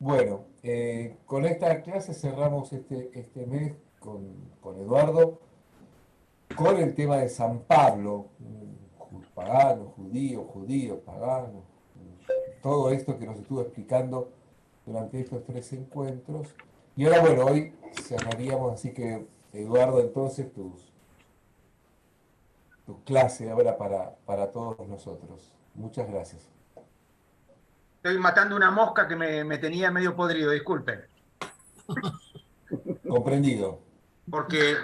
Bueno, con esta clase cerramos este mes con Eduardo con el tema de San Pablo, pagano, judío, pagano, todo esto que nos estuvo explicando durante estos tres encuentros. Y ahora, bueno, hoy cerraríamos, así que Eduardo, entonces tu clase ahora para todos nosotros. Muchas gracias. Estoy matando una mosca que me tenía medio podrido, disculpen. Comprendido. Porque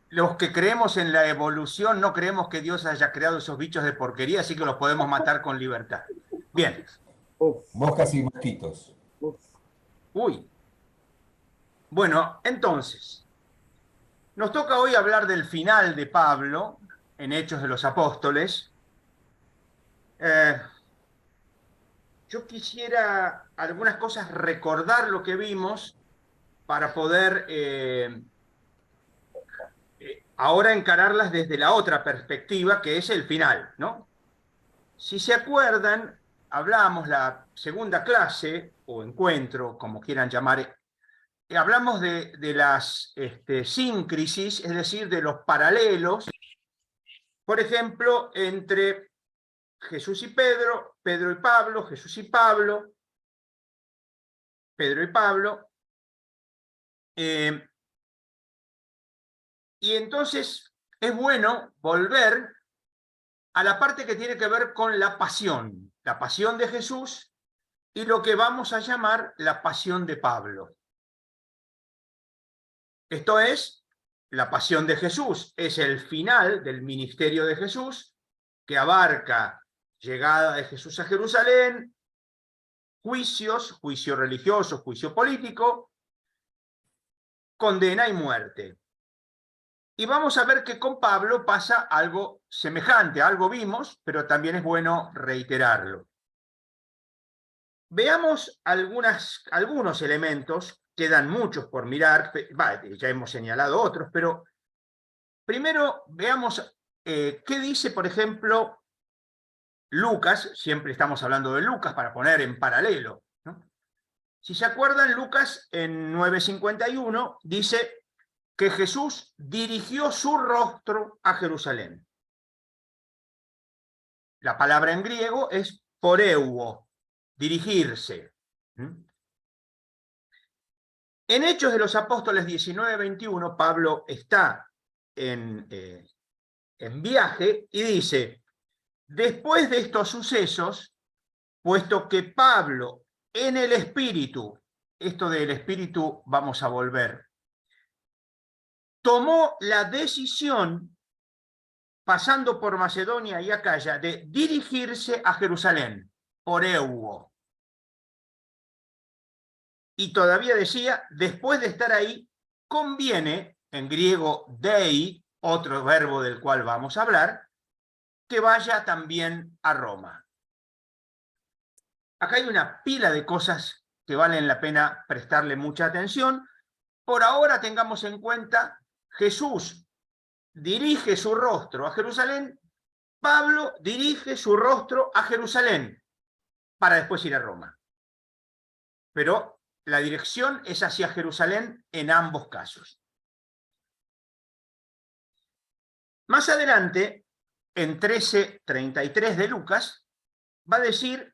los que creemos en la evolución no creemos que Dios haya creado esos bichos de porquería, así que los podemos matar con libertad. Bien. Uf, Moscas y mosquitos. uf. Uy. Bueno, entonces, nos toca hoy hablar del final de Pablo en Hechos de los Apóstoles. Eh, yo quisiera algunas cosas recordar lo que vimos para poder ahora encararlas desde la otra perspectiva, que es el final, ¿no? Si se acuerdan, hablamos la segunda clase, o encuentro, como quieran llamar, hablamos de las síncresis, es decir, de los paralelos, por ejemplo, entre Jesús y Pedro, Pedro y Pablo, Jesús y Pablo, Pedro y Pablo, eh, y entonces es bueno volver a la parte que tiene que ver con la pasión de Jesús y lo que vamos a llamar la pasión de Pablo. Esto es, la pasión de Jesús es el final del ministerio de Jesús, que abarca llegada de Jesús a Jerusalén, juicios, juicio religioso, juicio político, condena y muerte. Y vamos a ver que con Pablo pasa algo semejante, algo vimos, pero también es bueno reiterarlo. Veamos algunos elementos, quedan muchos por mirar, ya hemos señalado otros, pero primero veamos qué dice, por ejemplo, Lucas, siempre estamos hablando de Lucas para poner en paralelo, ¿no? Si se acuerdan, Lucas en 9:51 dice que Jesús dirigió su rostro a Jerusalén. La palabra en griego es poreuo, dirigirse. En Hechos de los Apóstoles 19:21, Pablo está en viaje y dice, después de estos sucesos, puesto que Pablo en el Espíritu, esto del Espíritu vamos a volver, tomó la decisión, pasando por Macedonia y Acaya, de dirigirse a Jerusalén, por Euo. Y todavía decía, después de estar ahí, conviene, en griego dei, otro verbo del cual vamos a hablar, que vaya también a Roma. Acá hay una pila de cosas que valen la pena prestarle mucha atención. Por ahora tengamos en cuenta, Jesús dirige su rostro a Jerusalén, Pablo dirige su rostro a Jerusalén, para después ir a Roma. Pero la dirección es hacia Jerusalén en ambos casos. Más adelante, en 13:33 de Lucas, va a decir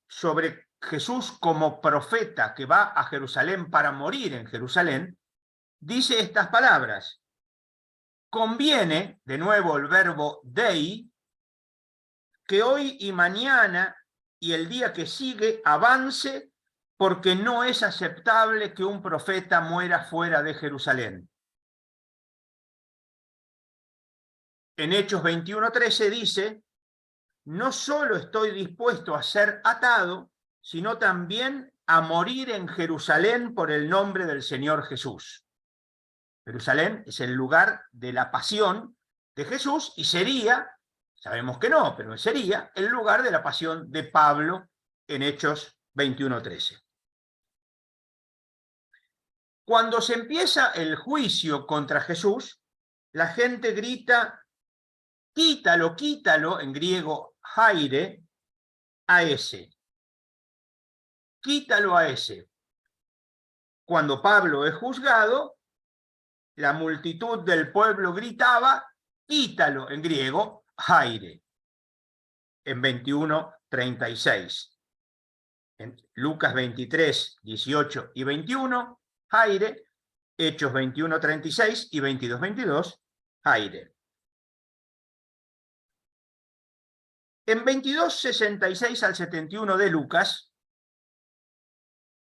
sobre Jesús como profeta que va a Jerusalén para morir en Jerusalén, dice estas palabras. Conviene, de nuevo el verbo dei, que hoy y mañana y el día que sigue avance, porque no es aceptable que un profeta muera fuera de Jerusalén. En Hechos 21:13 dice, no solo estoy dispuesto a ser atado, sino también a morir en Jerusalén por el nombre del Señor Jesús. Jerusalén es el lugar de la pasión de Jesús y sería, sabemos que no, pero sería el lugar de la pasión de Pablo en Hechos 21:13. Cuando se empieza el juicio contra Jesús, la gente grita, quítalo, quítalo, en griego, haire, a ese. quítalo a ese. Cuando Pablo es juzgado, la multitud del pueblo gritaba, quítalo, en griego, aire, en 21:36. En Lucas 23, 18 y 21, aire. Hechos 21:36 y 22:22, aire. En 22:66 al 71 de Lucas,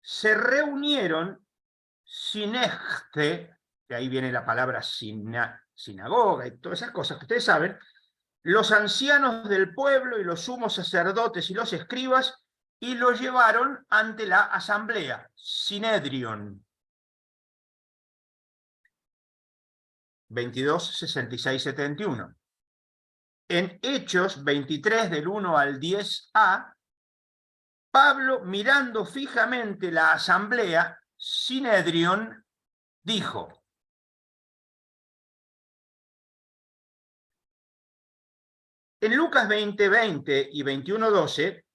se reunieron sinegte, de ahí viene la palabra sinagoga y todas esas cosas que ustedes saben, los ancianos del pueblo y los sumos sacerdotes y los escribas, y lo llevaron ante la asamblea, Sinedrion. 22:66-71. En Hechos 23, del 1 al 10a, Pablo, mirando fijamente la asamblea, Sinedrion, dijo: en Lucas 20:20 y 21:12,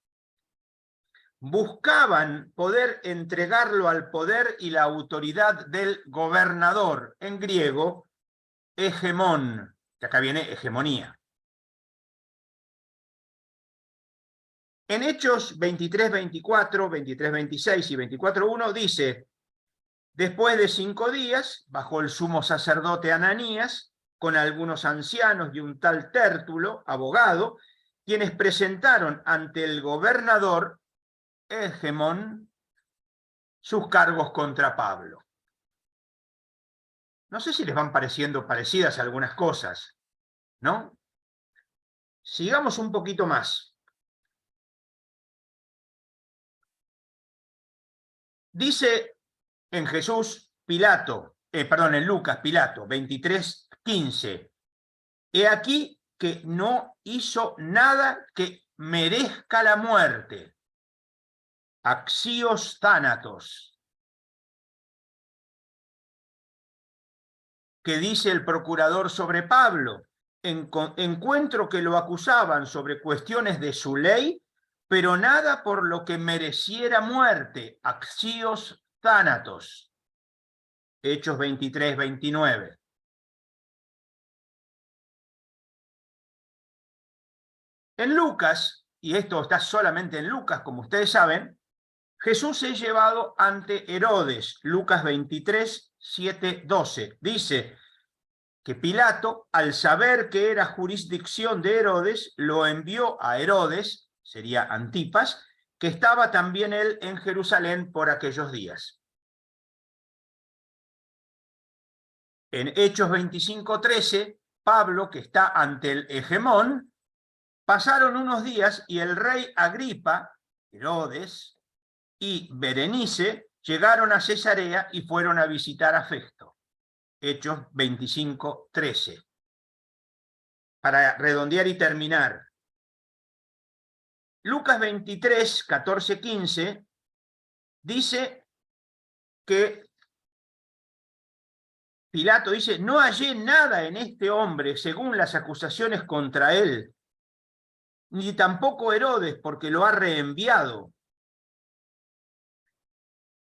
buscaban poder entregarlo al poder y la autoridad del gobernador, en griego, hegemón, que acá viene hegemonía. En Hechos 23:24, 23:26 y 24:1 dice: después de 5 días, bajó el sumo sacerdote Ananías con algunos ancianos y un tal Tértulo, abogado, quienes presentaron ante el gobernador hegemón sus cargos contra Pablo. No sé si les van pareciendo parecidas algunas cosas, ¿no? Sigamos un poquito más. Dice en en Lucas, Pilato, 23:15, he aquí que no hizo nada que merezca la muerte. Axios thanatos. ¿Qué dice el procurador sobre Pablo? Encuentro que lo acusaban sobre cuestiones de su ley, pero nada por lo que mereciera muerte. Axios thanatos. Hechos 23:29. En Lucas, y esto está solamente en Lucas, como ustedes saben, Jesús es llevado ante Herodes. Lucas 23, 7, 12. Dice que Pilato, al saber que era jurisdicción de Herodes, lo envió a Herodes, sería Antipas, que estaba también él en Jerusalén por aquellos días. En Hechos 25:13, Pablo, que está ante el hegemón, pasaron unos días y el rey Agripa, Herodes, y Berenice llegaron a Cesarea y fueron a visitar a Festo. Hechos 25:13. Para redondear y terminar, Lucas 23, 14, 15, dice que Pilato dice: no hallé nada en este hombre según las acusaciones contra él, ni tampoco Herodes, porque lo ha reenviado.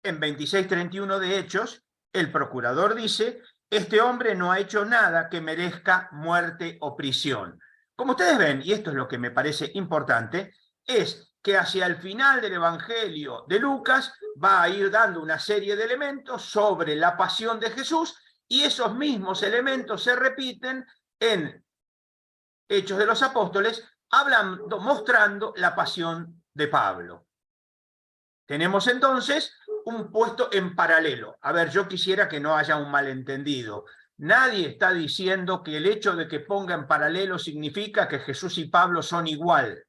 En 26:31 de Hechos, el procurador dice: este hombre no ha hecho nada que merezca muerte o prisión. Como ustedes ven, y esto es lo que me parece importante, es que hacia el final del Evangelio de Lucas va a ir dando una serie de elementos sobre la pasión de Jesús, y esos mismos elementos se repiten en Hechos de los Apóstoles, mostrando la pasión de Pablo. Tenemos entonces un puesto en paralelo. A ver, yo quisiera que no haya un malentendido. Nadie está diciendo que el hecho de que ponga en paralelo significa que Jesús y Pablo son igual.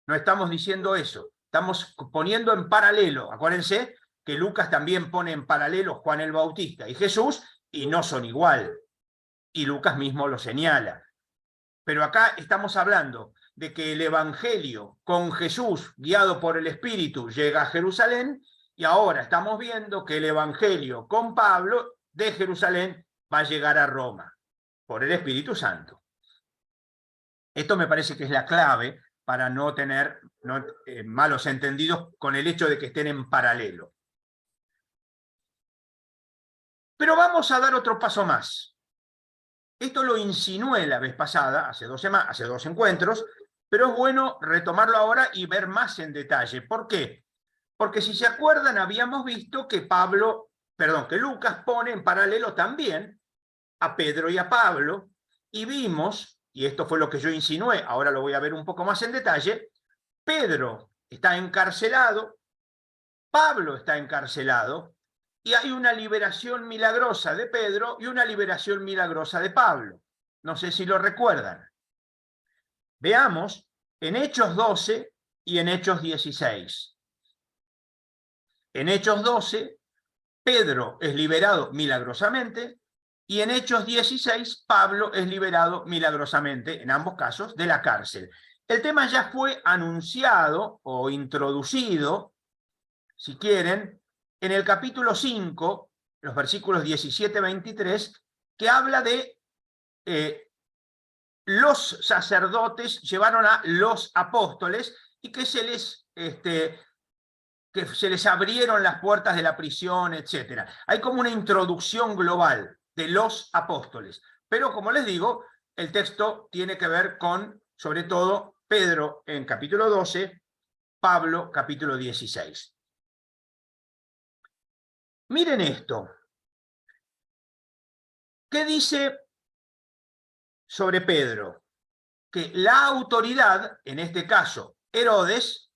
No estamos diciendo eso. Estamos poniendo en paralelo. Acuérdense que Lucas también pone en paralelo Juan el Bautista y Jesús, y no son igual. Y Lucas mismo lo señala. Pero acá estamos hablando de que el Evangelio con Jesús, guiado por el Espíritu, llega a Jerusalén, y ahora estamos viendo que el Evangelio con Pablo de Jerusalén va a llegar a Roma, por el Espíritu Santo. Esto me parece que es la clave para no tener malos entendidos con el hecho de que estén en paralelo. Pero vamos a dar otro paso más. Esto lo insinué la vez pasada, hace dos encuentros, pero es bueno retomarlo ahora y ver más en detalle. ¿Por qué? Porque si se acuerdan, habíamos visto que que Lucas pone en paralelo también a Pedro y a Pablo, y vimos, y esto fue lo que yo insinué, ahora lo voy a ver un poco más en detalle, Pedro está encarcelado, Pablo está encarcelado, y hay una liberación milagrosa de Pedro y una liberación milagrosa de Pablo. No sé si lo recuerdan. Veamos en Hechos 12 y en Hechos 16. En Hechos 12, Pedro es liberado milagrosamente, y en Hechos 16, Pablo es liberado milagrosamente, en ambos casos, de la cárcel. El tema ya fue anunciado o introducido, si quieren, en el capítulo 5, los versículos 17-23, que habla de los sacerdotes llevaron a los apóstoles y que se les abrieron las puertas de la prisión, etc. Hay como una introducción global de los apóstoles. Pero, como les digo, el texto tiene que ver con, sobre todo, Pedro en capítulo 12, Pablo capítulo 16. Miren esto. ¿Qué dice sobre Pedro? Que la autoridad, en este caso Herodes,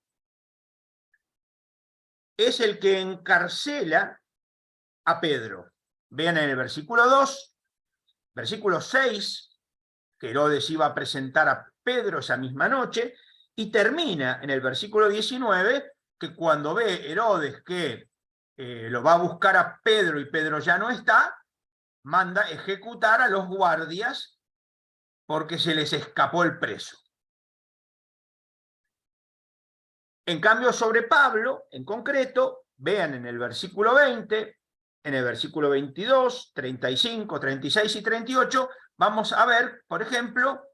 es el que encarcela a Pedro. Vean en el versículo 2, versículo 6, que Herodes iba a presentar a Pedro esa misma noche, y termina en el versículo 19, que cuando ve Herodes que lo va a buscar a Pedro y Pedro ya no está, manda ejecutar a los guardias porque se les escapó el preso. En cambio, sobre Pablo, en concreto, vean en el versículo 20, en el versículo 22, 35, 36 y 38, vamos a ver, por ejemplo,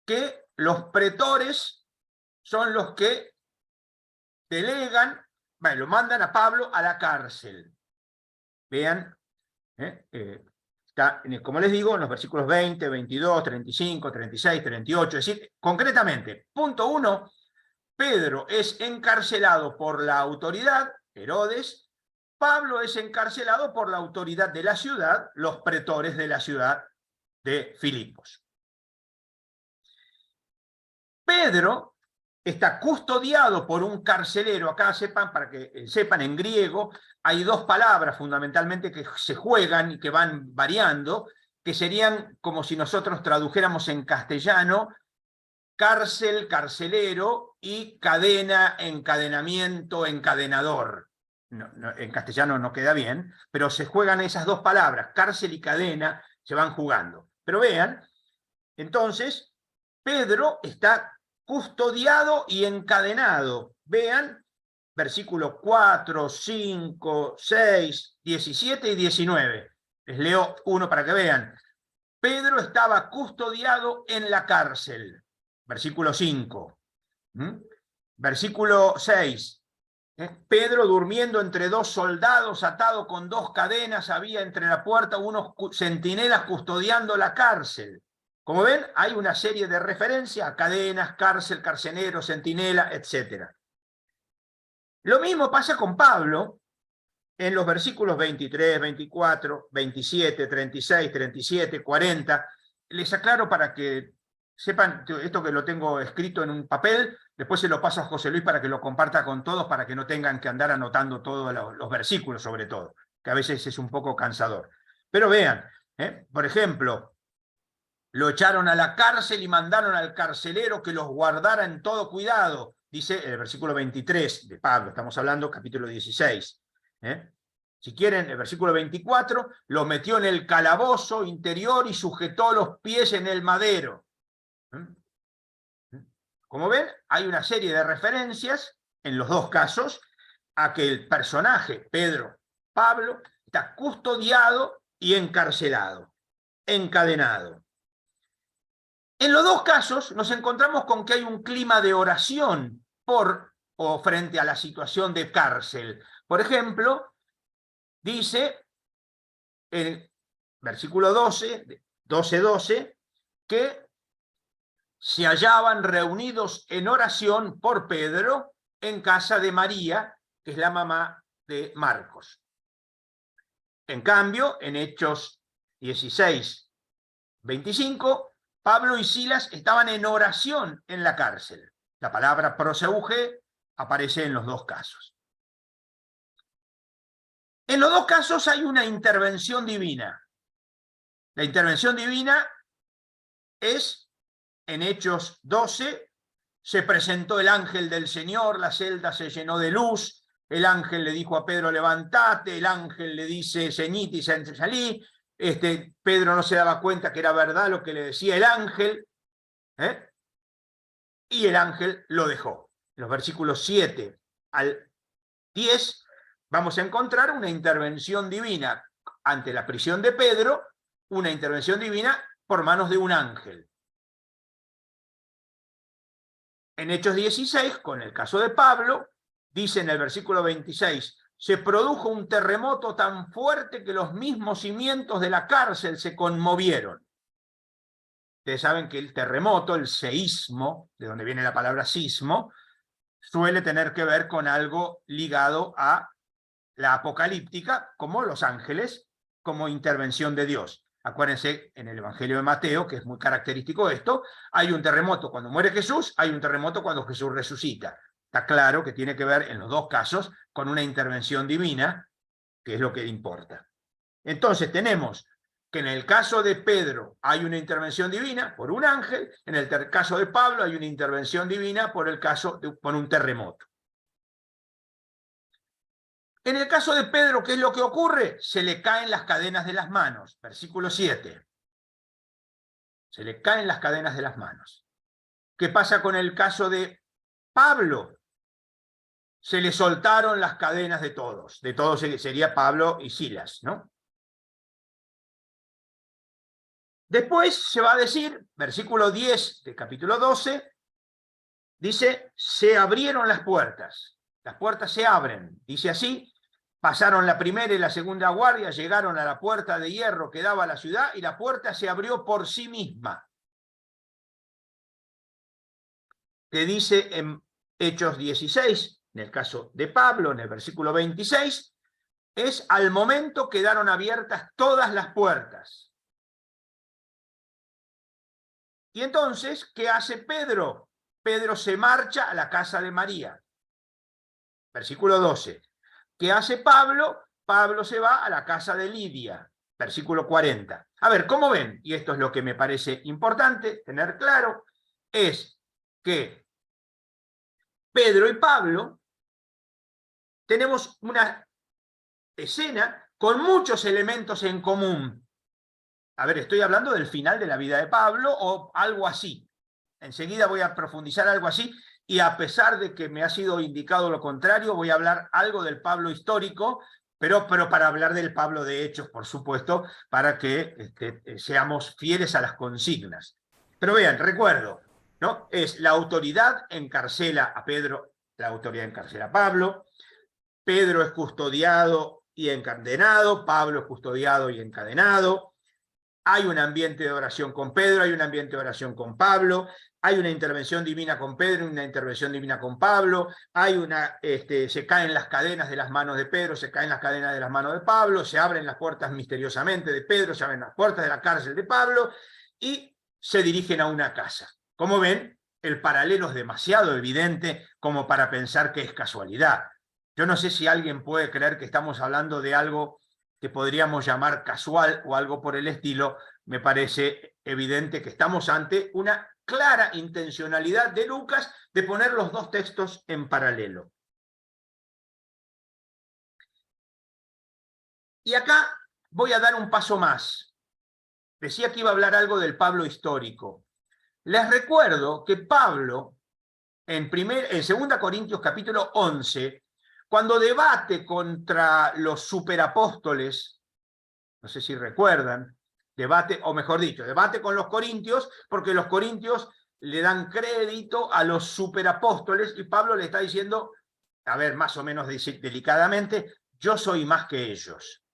que los pretores son los que delegan, lo mandan a Pablo a la cárcel. Vean, está, como les digo, en los versículos 20, 22, 35, 36, 38, es decir, concretamente, punto 1, Pedro es encarcelado por la autoridad, Herodes. Pablo es encarcelado por la autoridad de la ciudad, los pretores de la ciudad de Filipos. Pedro está custodiado por un carcelero. Acá sepan, para que sepan, en griego hay dos palabras fundamentalmente que se juegan y que van variando, que serían como si nosotros tradujéramos en castellano cárcel, carcelero, y cadena, encadenamiento, encadenador. En castellano no queda bien, pero se juegan esas dos palabras, cárcel y cadena, se van jugando. Pero vean, entonces, Pedro está custodiado y encadenado. Vean, versículos 4, 5, 6, 17 y 19. Les leo uno para que vean. Pedro estaba custodiado en la cárcel. Versículo 5. Versículo 6. Pedro durmiendo entre dos soldados, atado con dos cadenas, había entre la puerta unos centinelas custodiando la cárcel. Como ven, hay una serie de referencias a cadenas, cárcel, carcelero, centinela, etc. Lo mismo pasa con Pablo en los versículos 23, 24, 27, 36, 37, 40. Les aclaro para que sepan, esto que lo tengo escrito en un papel, después se lo paso a José Luis para que lo comparta con todos, para que no tengan que andar anotando todos los versículos, sobre todo, que a veces es un poco cansador. Pero vean, por ejemplo, lo echaron a la cárcel y mandaron al carcelero que los guardara en todo cuidado, dice el versículo 23 de Pablo, estamos hablando capítulo 16. Si quieren, el versículo 24, lo metió en el calabozo interior y sujetó los pies en el madero. Como ven, hay una serie de referencias en los dos casos a que el personaje, Pedro, Pablo, está custodiado y encarcelado, encadenado. En los dos casos nos encontramos con que hay un clima de oración por o frente a la situación de cárcel. Por ejemplo, dice en versículo 12, que se hallaban reunidos en oración por Pedro en casa de María, que es la mamá de Marcos. En cambio, en Hechos 16, 25, Pablo y Silas estaban en oración en la cárcel. La palabra proseuge aparece en los dos casos. En los dos casos hay una intervención divina. La intervención divina es, en Hechos 12, se presentó el ángel del Señor, la celda se llenó de luz, el ángel le dijo a Pedro, levantate, el ángel le dice, ceñite y salí, Pedro no se daba cuenta que era verdad lo que le decía el ángel, y el ángel lo dejó. En los versículos 7 al 10 vamos a encontrar una intervención divina ante la prisión de Pedro, una intervención divina por manos de un ángel. En Hechos 16, con el caso de Pablo, dice en el versículo 26, se produjo un terremoto tan fuerte que los mismos cimientos de la cárcel se conmovieron. Ustedes saben que el terremoto, el seísmo, de donde viene la palabra sismo, suele tener que ver con algo ligado a la apocalíptica, como los ángeles, como intervención de Dios. Acuérdense, en el Evangelio de Mateo, que es muy característico esto, hay un terremoto cuando muere Jesús, hay un terremoto cuando Jesús resucita. Está claro que tiene que ver en los dos casos con una intervención divina, que es lo que importa. Entonces tenemos que en el caso de Pedro hay una intervención divina por un ángel, en el caso de Pablo hay una intervención divina por un terremoto. En el caso de Pedro, ¿qué es lo que ocurre? Se le caen las cadenas de las manos. Versículo 7. Se le caen las cadenas de las manos. ¿Qué pasa con el caso de Pablo? Se le soltaron las cadenas de todos. De todos sería Pablo y Silas, ¿no? Después se va a decir, versículo 10 de capítulo 12, dice, se abrieron las puertas. Las puertas se abren. Dice así, pasaron la primera y la segunda guardia, llegaron a la puerta de hierro que daba a la ciudad y la puerta se abrió por sí misma. Que dice en Hechos 16, en el caso de Pablo, en el versículo 26, es al momento quedaron abiertas todas las puertas. Y entonces, ¿qué hace Pedro? Pedro se marcha a la casa de María. Versículo 12. ¿Qué hace Pablo? Pablo se va a la casa de Lidia. Versículo 40. A ver, ¿cómo ven? Y esto es lo que me parece importante tener claro, es que Pedro y Pablo tenemos una escena con muchos elementos en común. A ver, estoy hablando del final de la vida de Pablo o algo así. Enseguida voy a profundizar algo así, y a pesar de que me ha sido indicado lo contrario, voy a hablar algo del Pablo histórico, pero para hablar del Pablo de Hechos, por supuesto, para que seamos fieles a las consignas. Pero vean, recuerdo, ¿no? Es la autoridad encarcela a Pedro, la autoridad encarcela a Pablo, Pedro es custodiado y encadenado, Pablo es custodiado y encadenado, hay un ambiente de oración con Pedro, hay un ambiente de oración con Pablo, hay una intervención divina con Pedro, una intervención divina con Pablo, se caen las cadenas de las manos de Pedro, se caen las cadenas de las manos de Pablo, se abren las puertas misteriosamente de Pedro, se abren las puertas de la cárcel de Pablo, y se dirigen a una casa. Como ven, el paralelo es demasiado evidente como para pensar que es casualidad. Yo no sé si alguien puede creer que estamos hablando de algo que podríamos llamar casual o algo por el estilo. Me parece evidente que estamos ante una clara intencionalidad de Lucas de poner los dos textos en paralelo. Y acá voy a dar un paso más. Decía que iba a hablar algo del Pablo histórico. Les recuerdo que Pablo, en 2 Corintios capítulo 11, cuando debate contra los superapóstoles, no sé si recuerdan, Debate, o mejor dicho, debate con los corintios, porque los corintios le dan crédito a los superapóstoles y Pablo le está diciendo, a ver, más o menos delicadamente, yo soy más que ellos.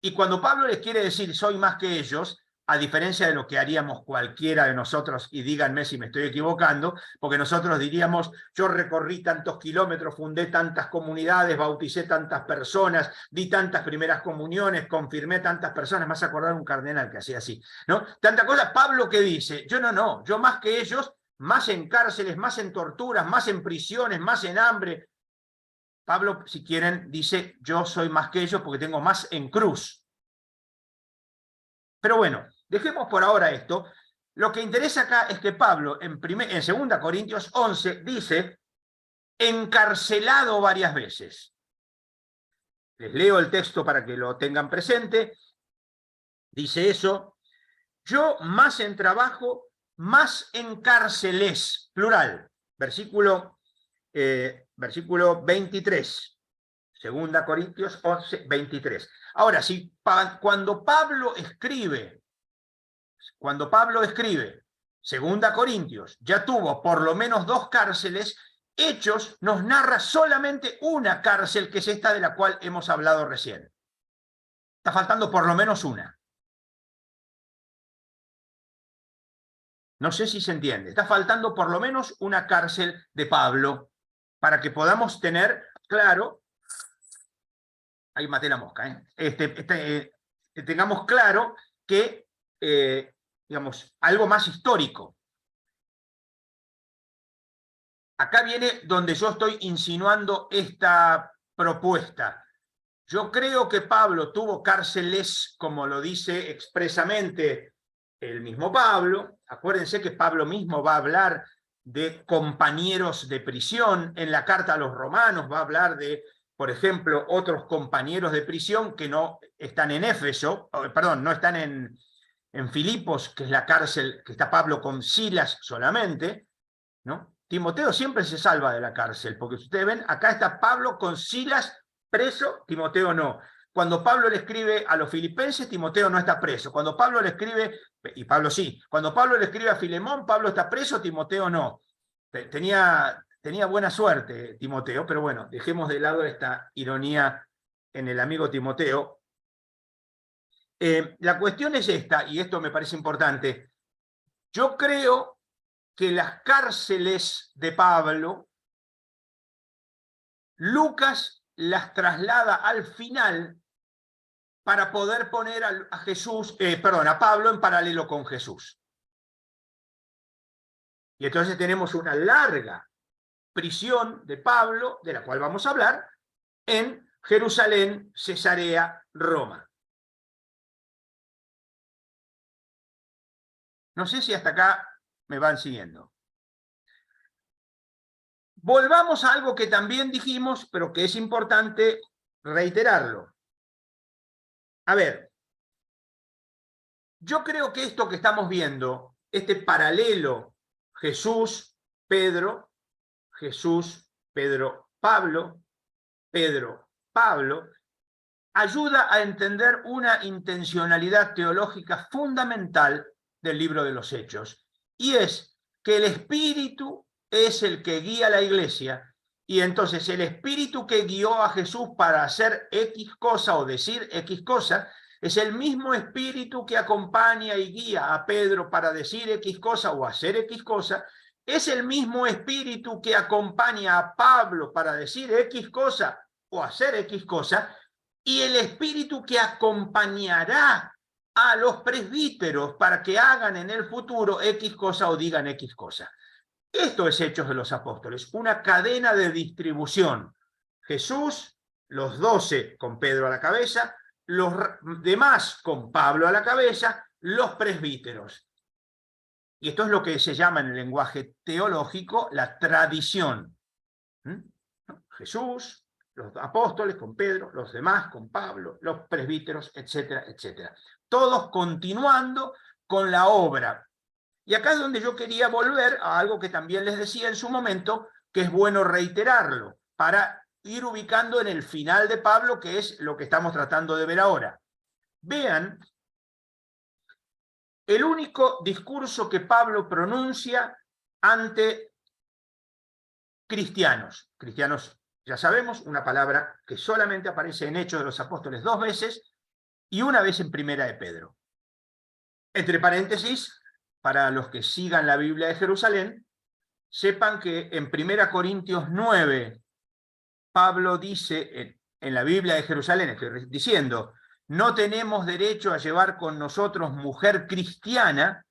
Y cuando Pablo les quiere decir soy más que ellos, a diferencia de lo que haríamos cualquiera de nosotros, y díganme si me estoy equivocando, porque nosotros diríamos, yo recorrí tantos kilómetros, fundé tantas comunidades, bauticé tantas personas, di tantas primeras comuniones, confirmé tantas personas, me hace acordar un cardenal que hacía así, ¿no? Tanta cosa. Pablo, ¿qué dice? Yo no, yo más que ellos, más en cárceles, más en torturas, más en prisiones, más en hambre. Pablo, si quieren, dice, yo soy más que ellos porque tengo más en cruz. Pero bueno, dejemos por ahora esto. Lo que interesa acá es que Pablo, en 2 Corintios 11, dice, encarcelado varias veces. Les leo el texto para que lo tengan presente. Dice eso, yo más en trabajo, más en cárceles, plural, versículo 23. 2 Corintios 11, 23. Ahora, cuando Pablo escribe 2 Corintios, ya tuvo por lo menos 2 cárceles, Hechos nos narra solamente una cárcel, que es esta de la cual hemos hablado recién. Está faltando por lo menos una. No sé si se entiende. Está faltando por lo menos una cárcel de Pablo para que podamos tener claro. Ahí maté la mosca, tengamos claro que, digamos, algo más histórico. Acá viene donde yo estoy insinuando esta propuesta. Yo creo que Pablo tuvo cárceles, como lo dice expresamente el mismo Pablo. Acuérdense que Pablo mismo va a hablar de compañeros de prisión. En la carta a los romanos va a hablar de, por ejemplo, otros compañeros de prisión que no están en Éfeso, perdón, no están en Filipos, que es la cárcel que está Pablo con Silas solamente, ¿no? Timoteo siempre se salva de la cárcel, porque si ustedes ven, acá está Pablo con Silas preso, Timoteo no. Cuando Pablo le escribe a los filipenses, Timoteo no está preso. Cuando Pablo le escribe, y Pablo sí, cuando Pablo le escribe a Filemón, Pablo está preso, Timoteo no. Tenía buena suerte Timoteo, pero bueno, dejemos de lado esta ironía en el amigo Timoteo. La cuestión es esta, y esto me parece importante. Yo creo que las cárceles de Pablo, Lucas las traslada al final para poder poner a Pablo en paralelo con Jesús. Y entonces tenemos una larga prisión de Pablo, de la cual vamos a hablar, en Jerusalén, Cesarea, Roma. No sé si hasta acá me van siguiendo. Volvamos a algo que también dijimos, pero que es importante reiterarlo. A ver, yo creo que esto que estamos viendo, este paralelo Jesús, Pedro, Pablo, Pedro, Pablo, ayuda a entender una intencionalidad teológica fundamental del libro de los Hechos, y es que el Espíritu es el que guía a la iglesia, y entonces el Espíritu que guió a Jesús para hacer X cosa o decir X cosa, es el mismo Espíritu que acompaña y guía a Pedro para decir X cosa o hacer X cosa, es el mismo Espíritu que acompaña a Pablo para decir X cosa o hacer X cosa, y el Espíritu que acompañará a los presbíteros para que hagan en el futuro X cosa o digan X cosa. Esto es Hechos de los Apóstoles, una cadena de distribución. Jesús, los 12 con Pedro a la cabeza, los demás con Pablo a la cabeza, los presbíteros. Y esto es lo que se llama en el lenguaje teológico la tradición. Jesús, los apóstoles con Pedro, los demás con Pablo, los presbíteros, etcétera, etcétera. Todos continuando con la obra. Y acá es donde yo quería volver a algo que también les decía en su momento, que es bueno reiterarlo, para ir ubicando en el final de Pablo, que es lo que estamos tratando de ver ahora. Vean el único discurso que Pablo pronuncia ante cristianos. Cristianos, ya sabemos, una palabra que solamente aparece en Hechos de los Apóstoles 2 veces y una vez en Primera de Pedro. Entre paréntesis, para los que sigan la Biblia de Jerusalén, sepan que en 1 Corintios 9, Pablo dice en la Biblia de Jerusalén, estoy diciendo, no tenemos derecho a llevar con nosotros mujer cristiana.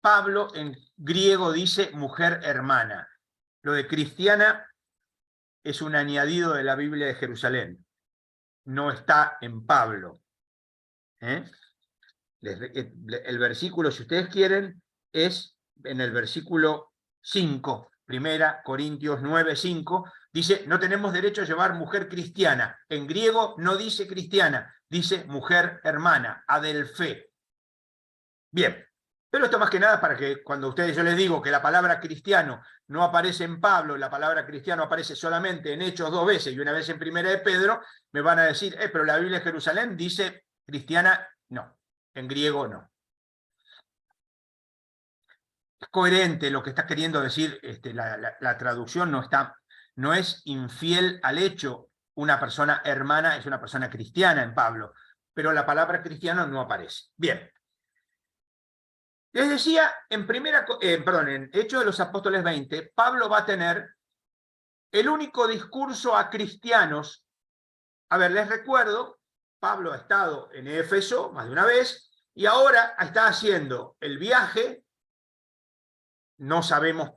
Pablo en griego dice mujer hermana. Lo de cristiana es un añadido de la Biblia de Jerusalén. No está en Pablo. El versículo, si ustedes quieren, es en el versículo 5, 1 Corintios 9, 5, dice, no tenemos derecho a llevar mujer cristiana. En griego no dice cristiana, dice mujer hermana, adelfe. Bien, pero esto más que nada para que cuando yo les digo que la palabra cristiano no aparece en Pablo, la palabra cristiano aparece solamente en Hechos 2 veces y una vez en Primera de Pedro, me van a decir, pero la Biblia de Jerusalén dice cristiana, no, en griego no. Es coherente lo que está queriendo decir, la traducción no es infiel al hecho, una persona hermana es una persona cristiana en Pablo, pero la palabra cristiano no aparece. Bien. Les decía, en Hechos de los Apóstoles 20, Pablo va a tener el único discurso a cristianos. A ver, les recuerdo, Pablo ha estado en Éfeso más de una vez, y ahora está haciendo el viaje. No sabemos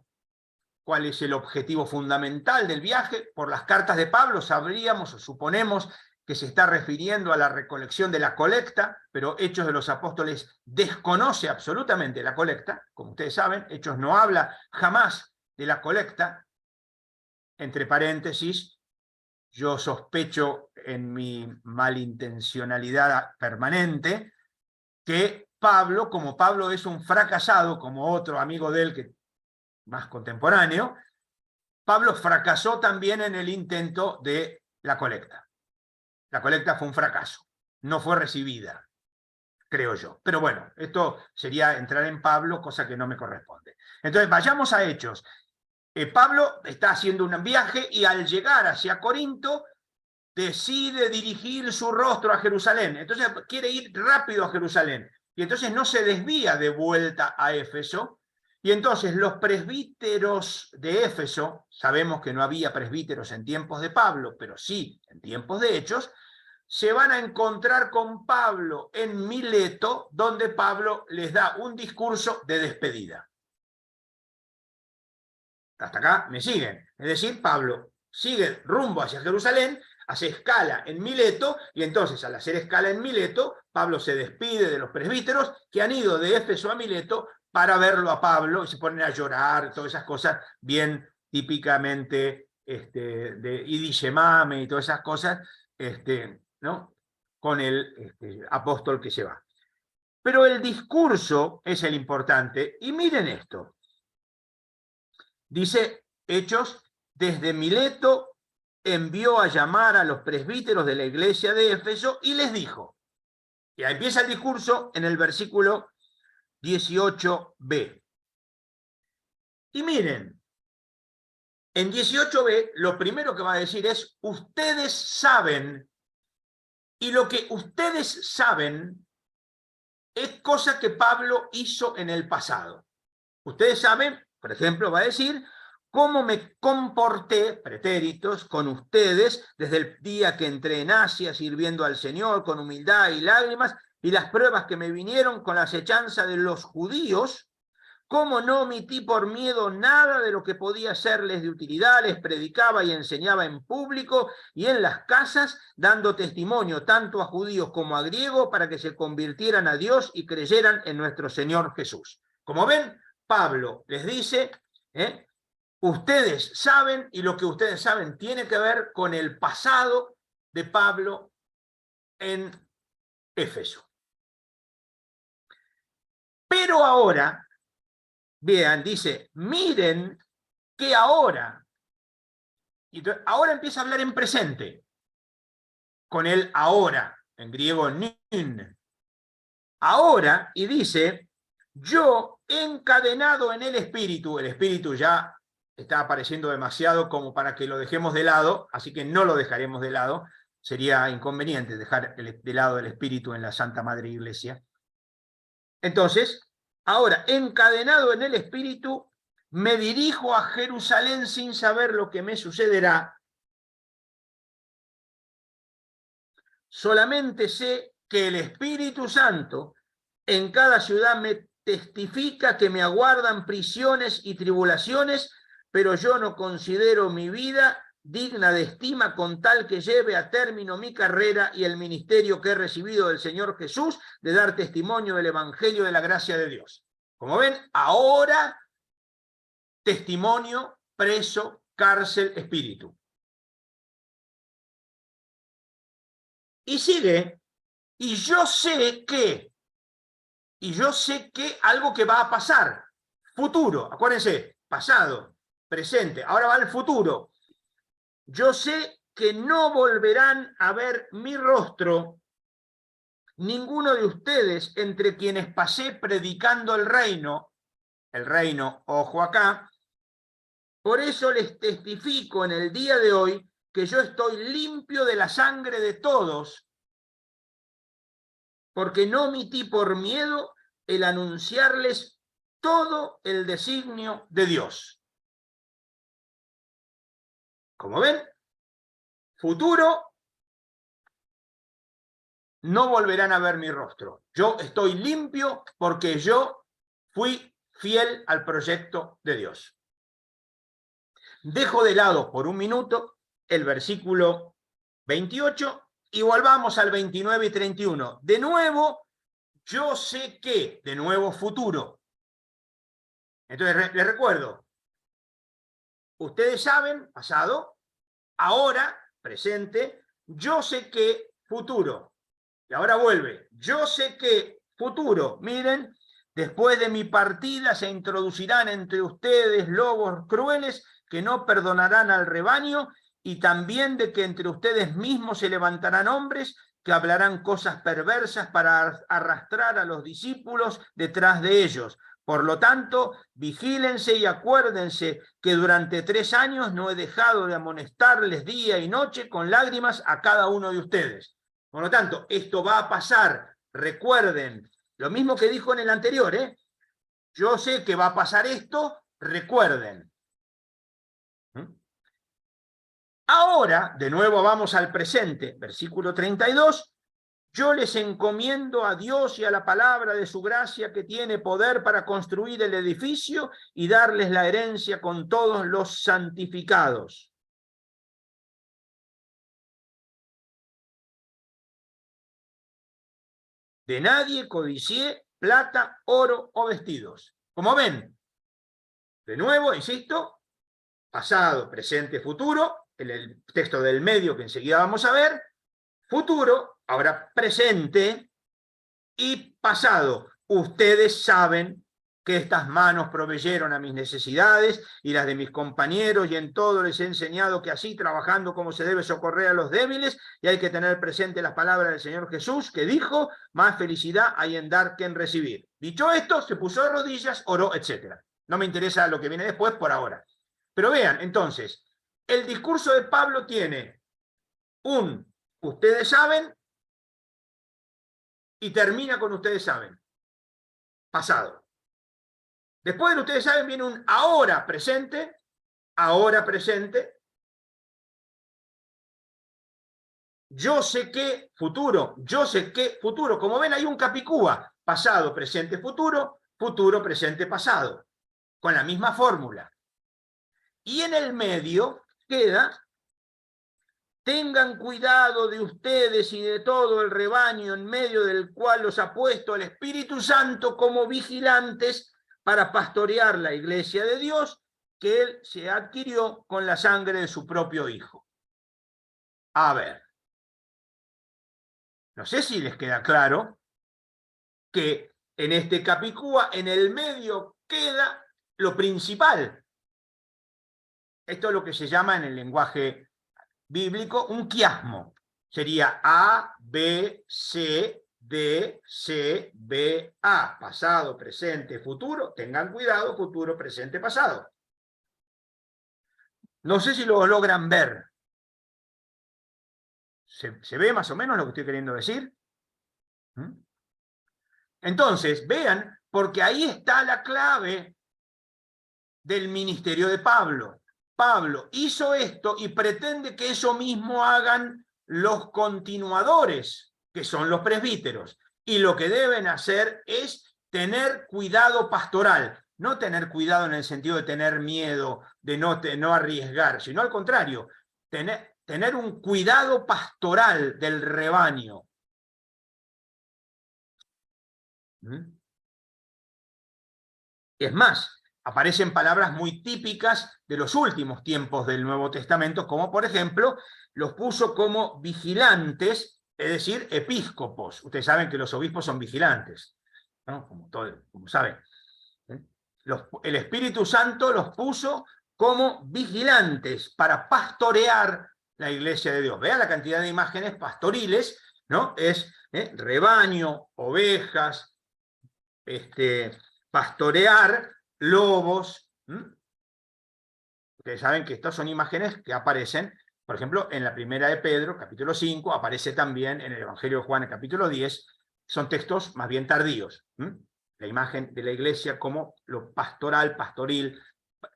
cuál es el objetivo fundamental del viaje. Por las cartas de Pablo sabríamos o suponemos que se está refiriendo a la recolección de la colecta, pero Hechos de los Apóstoles desconoce absolutamente la colecta. Como ustedes saben, Hechos no habla jamás de la colecta. Entre paréntesis, yo sospecho en mi malintencionalidad permanente que Pablo, como Pablo es un fracasado, como otro amigo de él que más contemporáneo, Pablo fracasó también en el intento de la colecta. La colecta fue un fracaso, no fue recibida, creo yo. Pero bueno, esto sería entrar en Pablo, cosa que no me corresponde. Entonces, vayamos a Hechos. Pablo está haciendo un viaje y al llegar hacia Corinto, decide dirigir su rostro a Jerusalén. Entonces quiere ir rápido a Jerusalén. Y entonces no se desvía de vuelta a Éfeso. Y entonces los presbíteros de Éfeso, sabemos que no había presbíteros en tiempos de Pablo, pero sí en tiempos de Hechos, se van a encontrar con Pablo en Mileto, donde Pablo les da un discurso de despedida. Hasta acá me siguen. Es decir, Pablo sigue rumbo hacia Jerusalén, hace escala en Mileto, y entonces al hacer escala en Mileto, Pablo se despide de los presbíteros que han ido de Éfeso a Mileto para verlo a Pablo, y se ponen a llorar, todas esas cosas bien típicamente de Idishemame y todas esas cosas, ¿no? Con el apóstol que se va. Pero el discurso es el importante, y miren esto. Dice Hechos, desde Mileto envió a llamar a los presbíteros de la iglesia de Éfeso y les dijo, y ahí empieza el discurso en el versículo 18b. Y miren, en 18b lo primero que va a decir es, ustedes saben, y lo que ustedes saben es cosa que Pablo hizo en el pasado. Ustedes saben, por ejemplo, va a decir, cómo me comporté, pretéritos, con ustedes desde el día que entré en Asia sirviendo al Señor con humildad y lágrimas, y las pruebas que me vinieron con la acechanza de los judíos, cómo no omití por miedo nada de lo que podía serles de utilidad, les predicaba y enseñaba en público y en las casas, dando testimonio tanto a judíos como a griegos para que se convirtieran a Dios y creyeran en nuestro Señor Jesús. Como ven, Pablo les dice, ustedes saben, y lo que ustedes saben tiene que ver con el pasado de Pablo en Éfeso. Pero ahora, vean, dice, miren que ahora, y ahora empieza a hablar en presente, con el ahora, en griego nin. Ahora, y dice, yo encadenado en el espíritu ya está apareciendo demasiado como para que lo dejemos de lado, así que no lo dejaremos de lado, sería inconveniente dejar de lado el espíritu en la Santa Madre Iglesia. Entonces, ahora, encadenado en el espíritu, me dirijo a Jerusalén sin saber lo que me sucederá. Solamente sé que el Espíritu Santo en cada ciudad me testifica que me aguardan prisiones y tribulaciones, pero yo no considero mi vida digna de estima con tal que lleve a término mi carrera y el ministerio que he recibido del Señor Jesús de dar testimonio del Evangelio de la gracia de Dios. Como ven, ahora testimonio, preso, cárcel, espíritu. Y sigue, y yo sé que algo que va a pasar, futuro, acuérdense, pasado, presente, ahora va el futuro. Yo sé que no volverán a ver mi rostro ninguno de ustedes entre quienes pasé predicando el reino, ojo acá, por eso les testifico en el día de hoy que yo estoy limpio de la sangre de todos, porque no omití por miedo el anunciarles todo el designio de Dios. Como ven, futuro, no volverán a ver mi rostro. Yo estoy limpio porque yo fui fiel al proyecto de Dios. Dejo de lado por un minuto el versículo 28 y volvamos al 29 y 31. De nuevo, yo sé que, de nuevo futuro. Entonces, les recuerdo, ustedes saben, pasado, ahora, presente, yo sé que, futuro. Y ahora vuelve, yo sé que, futuro. Miren, después de mi partida se introducirán entre ustedes lobos crueles que no perdonarán al rebaño, y también de que entre ustedes mismos se levantarán hombres que hablarán cosas perversas para arrastrar a los discípulos detrás de ellos. Por lo tanto, vigílense y acuérdense que durante 3 años no he dejado de amonestarles día y noche con lágrimas a cada uno de ustedes. Por lo tanto, esto va a pasar. Recuerden, lo mismo que dijo en el anterior, ¿eh? Yo sé que va a pasar esto, recuerden. Ahora, de nuevo vamos al presente, versículo 32. Yo les encomiendo a Dios y a la palabra de su gracia que tiene poder para construir el edificio y darles la herencia con todos los santificados. De nadie codicié plata, oro o vestidos. Como ven, de nuevo, insisto, pasado, presente, futuro, en el texto del medio que enseguida vamos a ver, futuro, ahora presente y pasado. Ustedes saben que estas manos proveyeron a mis necesidades y las de mis compañeros, y en todo les he enseñado que así, trabajando como se debe, socorrer a los débiles, y hay que tener presente las palabras del Señor Jesús, que dijo, más felicidad hay en dar que en recibir. Dicho esto, se puso de rodillas, oró, etc. No me interesa lo que viene después por ahora. Pero vean, entonces, el discurso de Pablo tiene ustedes saben, y termina con ustedes saben. Pasado. Después de ustedes saben viene un ahora presente, yo sé que futuro, yo sé que futuro. Como ven hay un capicúa, pasado, presente, futuro, presente, pasado, con la misma fórmula. Y en el medio queda, tengan cuidado de ustedes y de todo el rebaño en medio del cual los ha puesto el Espíritu Santo como vigilantes para pastorear la iglesia de Dios que él se adquirió con la sangre de su propio Hijo. A ver, no sé si les queda claro que en este capicúa, en el medio queda lo principal. Esto es lo que se llama en el lenguaje bíblico un quiasmo. Sería A, B, C, D, C, B, A. Pasado, presente, futuro. Tengan cuidado, futuro, presente, pasado. No sé si lo logran ver. ¿Se ve más o menos lo que estoy queriendo decir? ¿Mm? Entonces, vean, porque ahí está la clave del ministerio de Pablo. Pablo hizo esto y pretende que eso mismo hagan los continuadores, que son los presbíteros. Y lo que deben hacer es tener cuidado pastoral. No tener cuidado en el sentido de tener miedo, de no arriesgar, sino al contrario, tener un cuidado pastoral del rebaño. Es más, aparecen palabras muy típicas de los últimos tiempos del Nuevo Testamento, como por ejemplo, los puso como vigilantes, es decir, episcopos. Ustedes saben que los obispos son vigilantes, ¿no? Como saben. El Espíritu Santo los puso como vigilantes para pastorear la iglesia de Dios. Vean la cantidad de imágenes pastoriles, ¿no? Es rebaño, ovejas, pastorear, lobos. Ustedes saben que estas son imágenes que aparecen, por ejemplo, en la primera de Pedro, capítulo 5, aparece también en el Evangelio de Juan, el capítulo 10, son textos más bien tardíos. La imagen de la iglesia como lo pastoral, pastoril,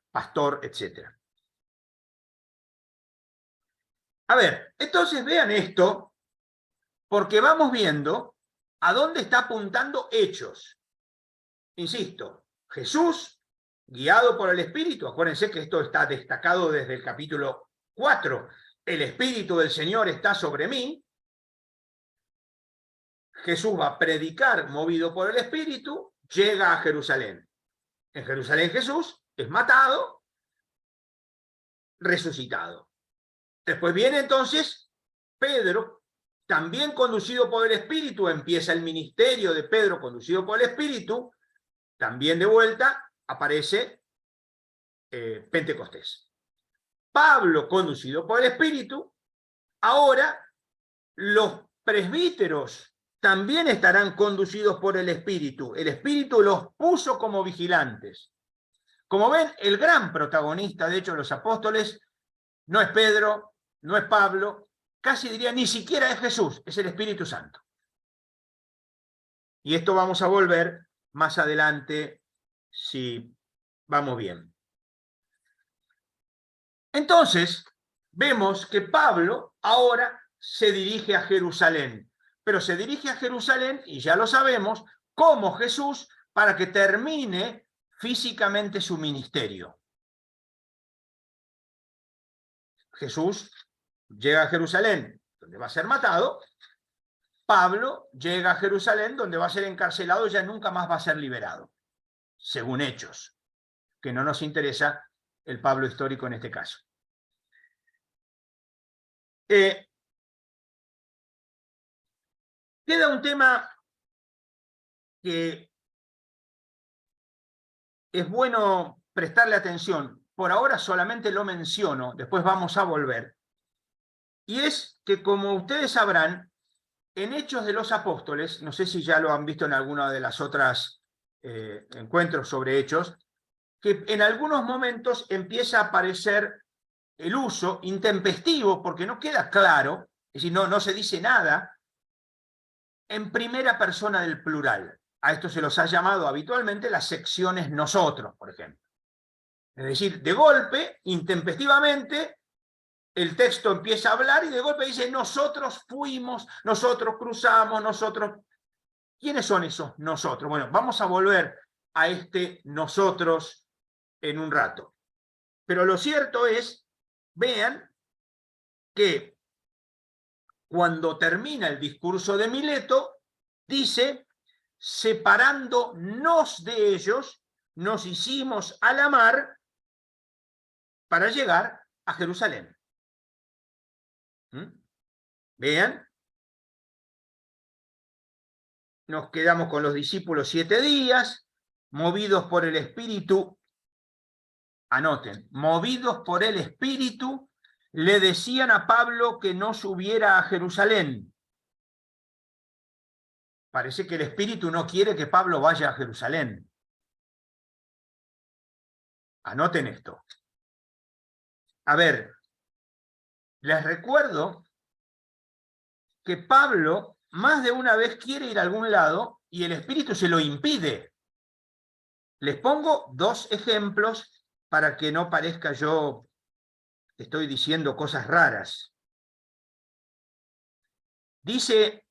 pastor, etc. A ver, entonces vean esto, porque vamos viendo a dónde está apuntando Hechos. Insisto, Jesús, guiado por el Espíritu, acuérdense que esto está destacado desde el capítulo 4, el Espíritu del Señor está sobre mí. Jesús va a predicar movido por el Espíritu, llega a Jerusalén. En Jerusalén Jesús es matado, resucitado. Después viene entonces Pedro, también conducido por el Espíritu, empieza el ministerio de Pedro conducido por el Espíritu, también de vuelta aparece Pentecostés. Pablo, conducido por el Espíritu, ahora los presbíteros también estarán conducidos por el Espíritu. El Espíritu los puso como vigilantes. Como ven, el gran protagonista, de hecho, los apóstoles, no es Pedro, no es Pablo, casi diría ni siquiera es Jesús, es el Espíritu Santo. Y esto vamos a volver más adelante si vamos bien. Entonces, vemos que Pablo ahora se dirige a Jerusalén, pero se dirige a Jerusalén, y ya lo sabemos, como Jesús, para que termine físicamente su ministerio. Jesús llega a Jerusalén, donde va a ser matado. Pablo llega a Jerusalén, donde va a ser encarcelado y ya nunca más va a ser liberado, según Hechos, que no nos interesa el Pablo histórico en este caso. Queda un tema que es bueno prestarle atención. Por ahora solamente lo menciono, después vamos a volver. Y es que, como ustedes sabrán, en Hechos de los Apóstoles, no sé si ya lo han visto en alguna de las otras encuentros sobre Hechos, que en algunos momentos empieza a aparecer el uso intempestivo, porque no queda claro, es decir, no se dice nada, en primera persona del plural. A esto se los ha llamado habitualmente las secciones nosotros, por ejemplo. Es decir, de golpe, intempestivamente, el texto empieza a hablar y de golpe dice, nosotros fuimos, nosotros cruzamos, nosotros... ¿Quiénes son esos nosotros? Bueno, vamos a volver a este nosotros en un rato. Pero lo cierto es, vean, que cuando termina el discurso de Mileto, dice, separándonos de ellos, nos hicimos a la mar para llegar a Jerusalén. Vean, nos quedamos con los discípulos 7 días, movidos por el Espíritu, anoten, movidos por el Espíritu, le decían a Pablo que no subiera a Jerusalén. Parece que el Espíritu no quiere que Pablo vaya a Jerusalén. Anoten esto. A ver, les recuerdo que Pablo más de una vez quiere ir a algún lado y el Espíritu se lo impide. Les pongo dos ejemplos para que no parezca yo que estoy diciendo cosas raras. Dice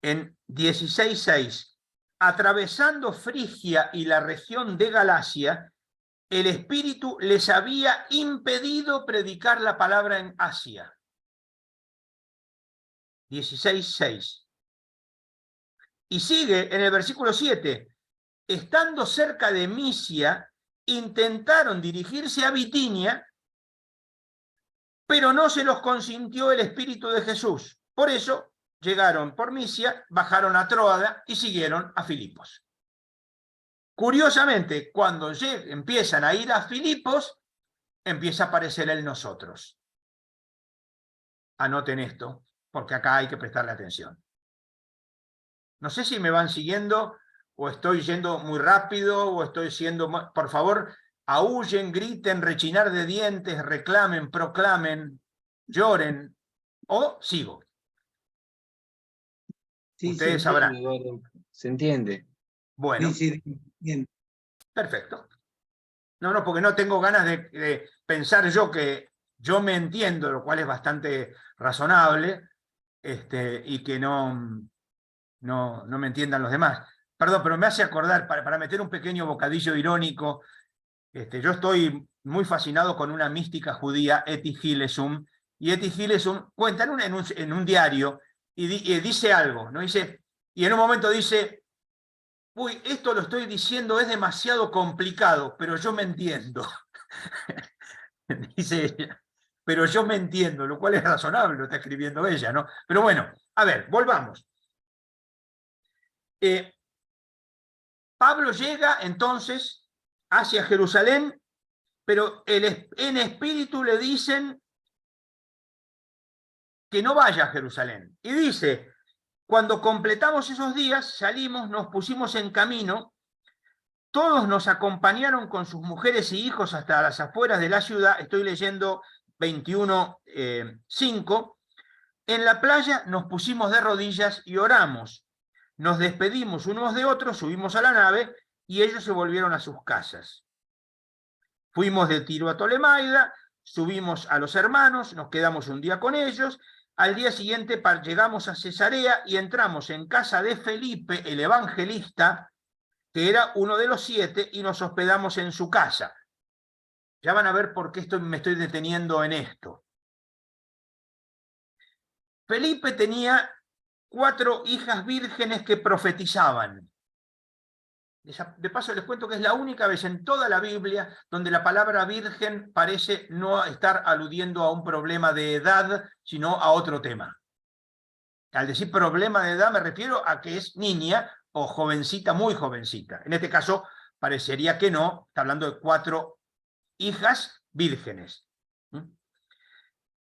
en 16:6, atravesando Frigia y la región de Galacia, el Espíritu les había impedido predicar la palabra en Asia. 16:6. Y sigue en el versículo 7, estando cerca de Misia, intentaron dirigirse a Bitinia, pero no se los consintió el Espíritu de Jesús. Por eso llegaron por Misia, bajaron a Troada y siguieron a Filipos. Curiosamente, cuando empiezan a ir a Filipos, empieza a aparecer el nosotros. Anoten esto, porque acá hay que prestarle atención. No sé si me van siguiendo, o estoy yendo muy rápido, o estoy siendo... Por favor, aúllen, griten, rechinar de dientes, reclamen, proclamen, lloren, o sigo. Sí, Ustedes sabrán. Se entiende. Bueno, sí, bien. Perfecto. No, porque no tengo ganas de pensar yo que yo me entiendo, lo cual es bastante razonable, y que no me entiendan los demás. Perdón, pero me hace acordar, para meter un pequeño bocadillo irónico, yo estoy muy fascinado con una mística judía, Etty Hillesum, y Etty Hillesum cuenta en un diario, y dice algo, ¿no? Y en un momento dice, uy, esto lo estoy diciendo, es demasiado complicado, pero yo me entiendo. Dice ella, pero yo me entiendo, lo cual es razonable, lo está escribiendo ella, ¿no? Pero bueno, a ver, volvamos. Pablo llega entonces hacia Jerusalén, pero en espíritu le dicen que no vaya a Jerusalén. Y dice, cuando completamos esos días, salimos, nos pusimos en camino, todos nos acompañaron con sus mujeres y hijos hasta las afueras de la ciudad, estoy leyendo 21:5, en la playa nos pusimos de rodillas y oramos, nos despedimos unos de otros, subimos a la nave y ellos se volvieron a sus casas. Fuimos de Tiro a Tolemaida, subimos a los hermanos, nos quedamos un día con ellos, al día siguiente llegamos a Cesarea y entramos en casa de Felipe, el evangelista, que era uno de los 7, y nos hospedamos en su casa. Ya van a ver por qué me estoy deteniendo en esto. Felipe tenía 4 hijas vírgenes que profetizaban. De paso les cuento que es la única vez en toda la Biblia donde la palabra virgen parece no estar aludiendo a un problema de edad, sino a otro tema. Al decir problema de edad me refiero a que es niña o jovencita, muy jovencita. En este caso parecería que no, está hablando de 4 hijas vírgenes.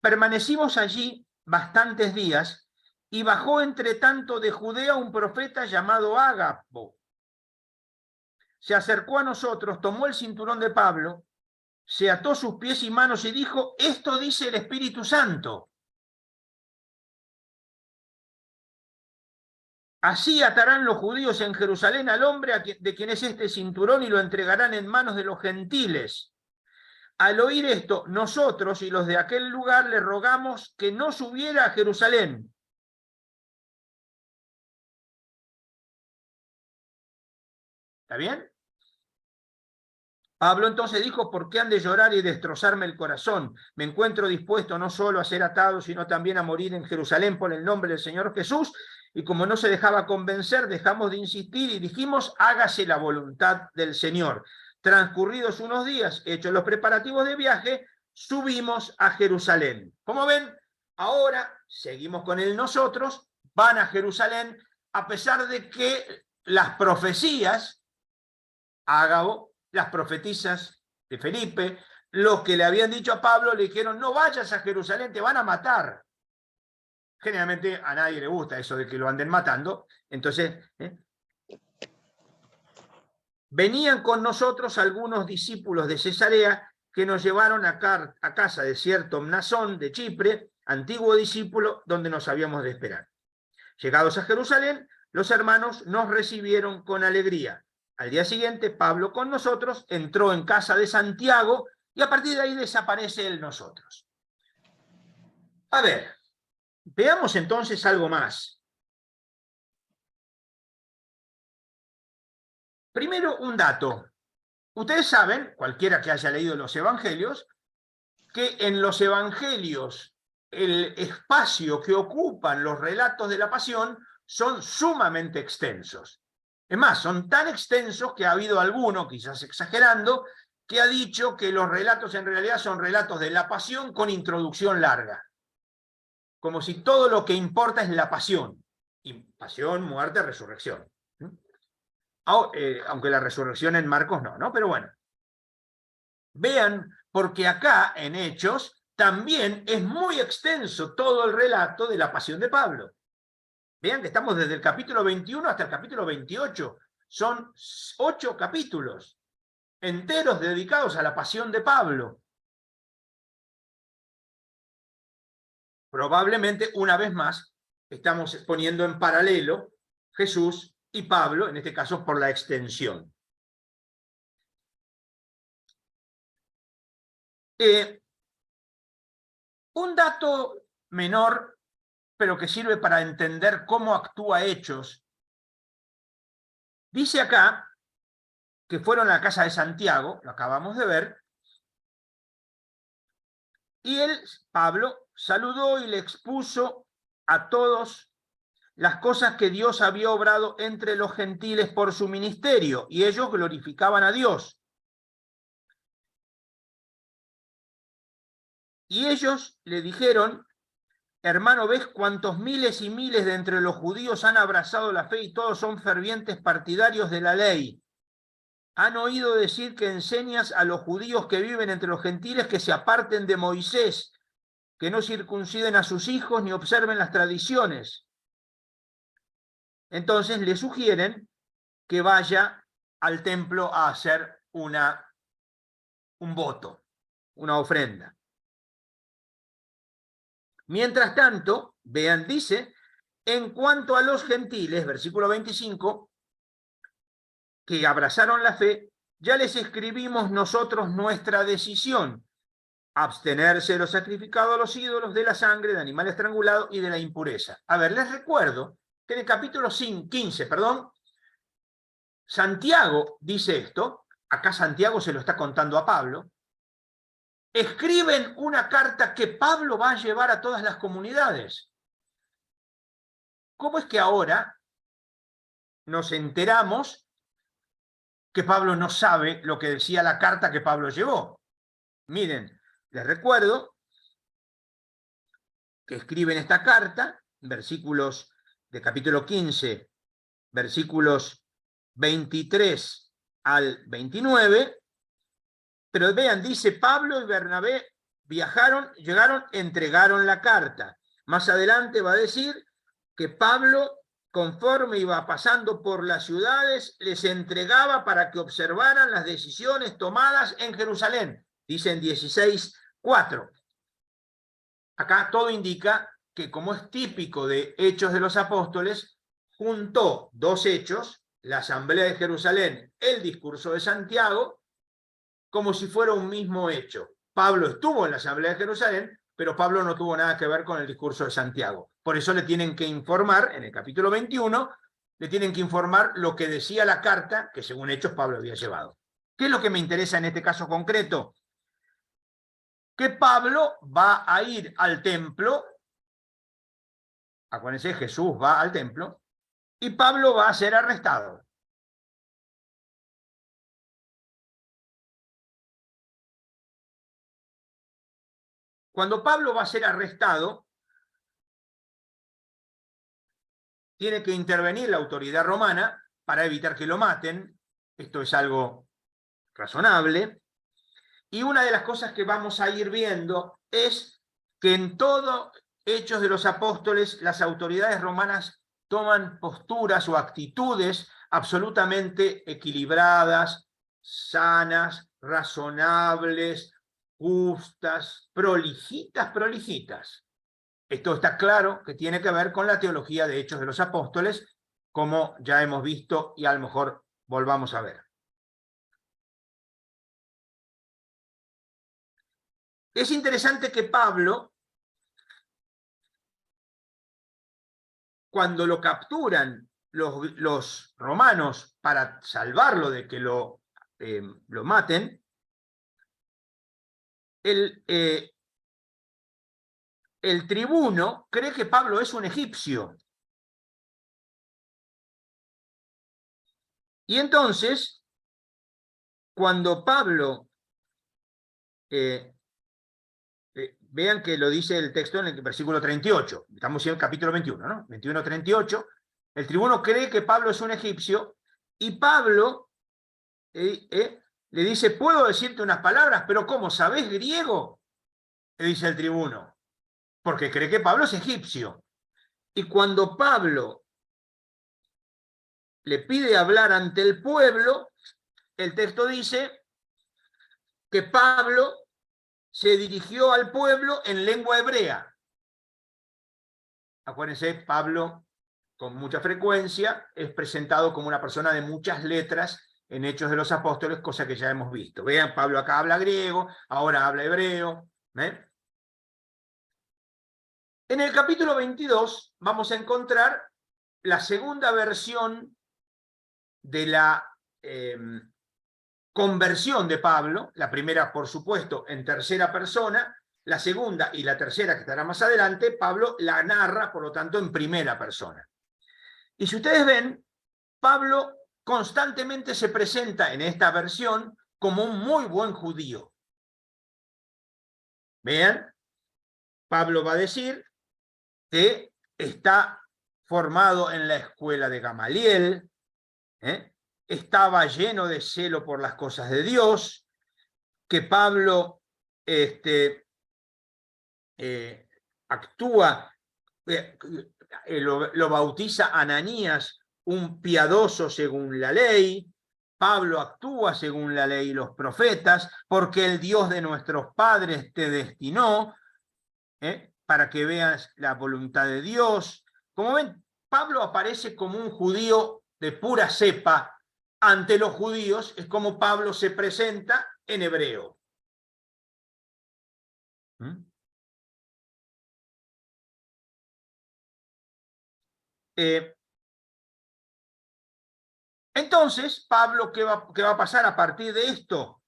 Permanecimos allí bastantes días y bajó entre tanto de Judea un profeta llamado Ágabo. Se acercó a nosotros, tomó el cinturón de Pablo, se ató sus pies y manos y dijo, esto dice el Espíritu Santo. Así atarán los judíos en Jerusalén al hombre de quien es este cinturón y lo entregarán en manos de los gentiles. Al oír esto, nosotros y los de aquel lugar le rogamos que no subiera a Jerusalén. ¿Está bien? Pablo entonces dijo, ¿por qué han de llorar y destrozarme el corazón? Me encuentro dispuesto no solo a ser atado, sino también a morir en Jerusalén por el nombre del Señor Jesús. Y como no se dejaba convencer, dejamos de insistir y dijimos, hágase la voluntad del Señor. Transcurridos unos días, hechos los preparativos de viaje, subimos a Jerusalén. Como ven, ahora seguimos con él nosotros, van a Jerusalén, a pesar de que las profecías, Ágabo, las profetisas de Felipe, los que le habían dicho a Pablo, le dijeron, no vayas a Jerusalén, te van a matar. generalmente a nadie le gusta eso de que lo anden matando, entonces, venían con nosotros algunos discípulos de Cesarea que nos llevaron a casa de cierto Mnasón de Chipre, antiguo discípulo, donde nos habíamos de esperar. Llegados a Jerusalén, los hermanos nos recibieron con alegría. Al día siguiente, Pablo con nosotros entró en casa de Santiago y a partir de ahí desaparece el nosotros. A ver, veamos entonces algo más. Primero, un dato. Ustedes saben, cualquiera que haya leído los evangelios, que en los evangelios el espacio que ocupan los relatos de la pasión son sumamente extensos. Es más, son tan extensos que ha habido alguno, quizás exagerando, que ha dicho que los relatos en realidad son relatos de la pasión con introducción larga. Como si todo lo que importa es la pasión. Y pasión, muerte, resurrección. Aunque la resurrección en Marcos no, pero bueno. Vean, porque acá en Hechos también es muy extenso todo el relato de la pasión de Pablo. Vean que estamos desde el capítulo 21 hasta el capítulo 28. Son 8 capítulos enteros dedicados a la pasión de Pablo. Probablemente, una vez más, estamos poniendo en paralelo Jesús y Pablo, en este caso por la extensión. Un dato menor, pero que sirve para entender cómo actúa Hechos. Dice acá que fueron a la casa de Santiago, lo acabamos de ver, y él, Pablo, saludó y le expuso a todos las cosas que Dios había obrado entre los gentiles por su ministerio, y ellos glorificaban a Dios. Y ellos le dijeron: hermano, ¿ves cuántos miles y miles de entre los judíos han abrazado la fe y todos son fervientes partidarios de la ley? Han oído decir que enseñas a los judíos que viven entre los gentiles que se aparten de Moisés, que no circunciden a sus hijos ni observen las tradiciones. Entonces le sugieren que vaya al templo a hacer un voto, una ofrenda. Mientras tanto, vean, dice, en cuanto a los gentiles, versículo 25, que abrazaron la fe, ya les escribimos nosotros nuestra decisión: abstenerse de lo sacrificado a los ídolos, de la sangre, de animal estrangulado y de la impureza. A ver, les recuerdo que en el capítulo 15, Santiago dice esto, acá Santiago se lo está contando a Pablo, escriben una carta que Pablo va a llevar a todas las comunidades. ¿Cómo es que ahora nos enteramos que Pablo no sabe lo que decía la carta que Pablo llevó? Miren, les recuerdo que escriben esta carta, versículos de capítulo 15, versículos 23 al 29, pero vean, dice: Pablo y Bernabé viajaron, llegaron, entregaron la carta. Más adelante va a decir que Pablo, conforme iba pasando por las ciudades, les entregaba para que observaran las decisiones tomadas en Jerusalén. Dice en 16:4. Acá todo indica que, como es típico de Hechos de los Apóstoles, juntó 2 hechos, la asamblea de Jerusalén, el discurso de Santiago, como si fuera un mismo hecho. Pablo estuvo en la asamblea de Jerusalén, pero Pablo no tuvo nada que ver con el discurso de Santiago. Por eso le tienen que informar, en el capítulo 21, le tienen que informar lo que decía la carta que según Hechos Pablo había llevado. ¿Qué es lo que me interesa en este caso concreto? Que Pablo va a ir al templo, acuérdense, Jesús va al templo, y Pablo va a ser arrestado. Cuando Pablo va a ser arrestado, tiene que intervenir la autoridad romana para evitar que lo maten. Esto es algo razonable. Y una de las cosas que vamos a ir viendo es que en todo Hechos de los Apóstoles, las autoridades romanas toman posturas o actitudes absolutamente equilibradas, sanas, razonables, justas, prolijitas. Esto está claro que tiene que ver con la teología de Hechos de los Apóstoles, como ya hemos visto y a lo mejor volvamos a ver. Es interesante que Pablo, cuando lo capturan los romanos para salvarlo de que lo maten, el tribuno cree que Pablo es un egipcio. Y entonces, cuando Pablo, vean que lo dice el texto en el versículo 38, estamos en el capítulo 21, ¿no? 21-38, el tribuno cree que Pablo es un egipcio, y Pablo le dice, ¿puedo decirte unas palabras? Pero ¿cómo? ¿Sabés griego? Le dice el tribuno, porque cree que Pablo es egipcio. Y cuando Pablo le pide hablar ante el pueblo, el texto dice que Pablo se dirigió al pueblo en lengua hebrea. Acuérdense, Pablo, con mucha frecuencia, es presentado como una persona de muchas letras en Hechos de los Apóstoles, cosa que ya hemos visto. Vean, Pablo acá habla griego, ahora habla hebreo. En el capítulo 22 vamos a encontrar la segunda versión de la conversión de Pablo, la primera, por supuesto, en tercera persona, la segunda y la tercera, que estará más adelante, Pablo la narra, por lo tanto, en primera persona. Y si ustedes ven, Pablo constantemente se presenta en esta versión como un muy buen judío. Vean, Pablo va a decir que está formado en la escuela de Gamaliel, estaba lleno de celo por las cosas de Dios, que Pablo actúa, lo bautiza Ananías, un piadoso según la ley. Pablo actúa según la ley y los profetas, porque el Dios de nuestros padres te destinó para que veas la voluntad de Dios. Como ven, Pablo aparece como un judío de pura cepa ante los judíos, es como Pablo se presenta en hebreo. Entonces, Pablo, ¿qué va a pasar a partir de esto?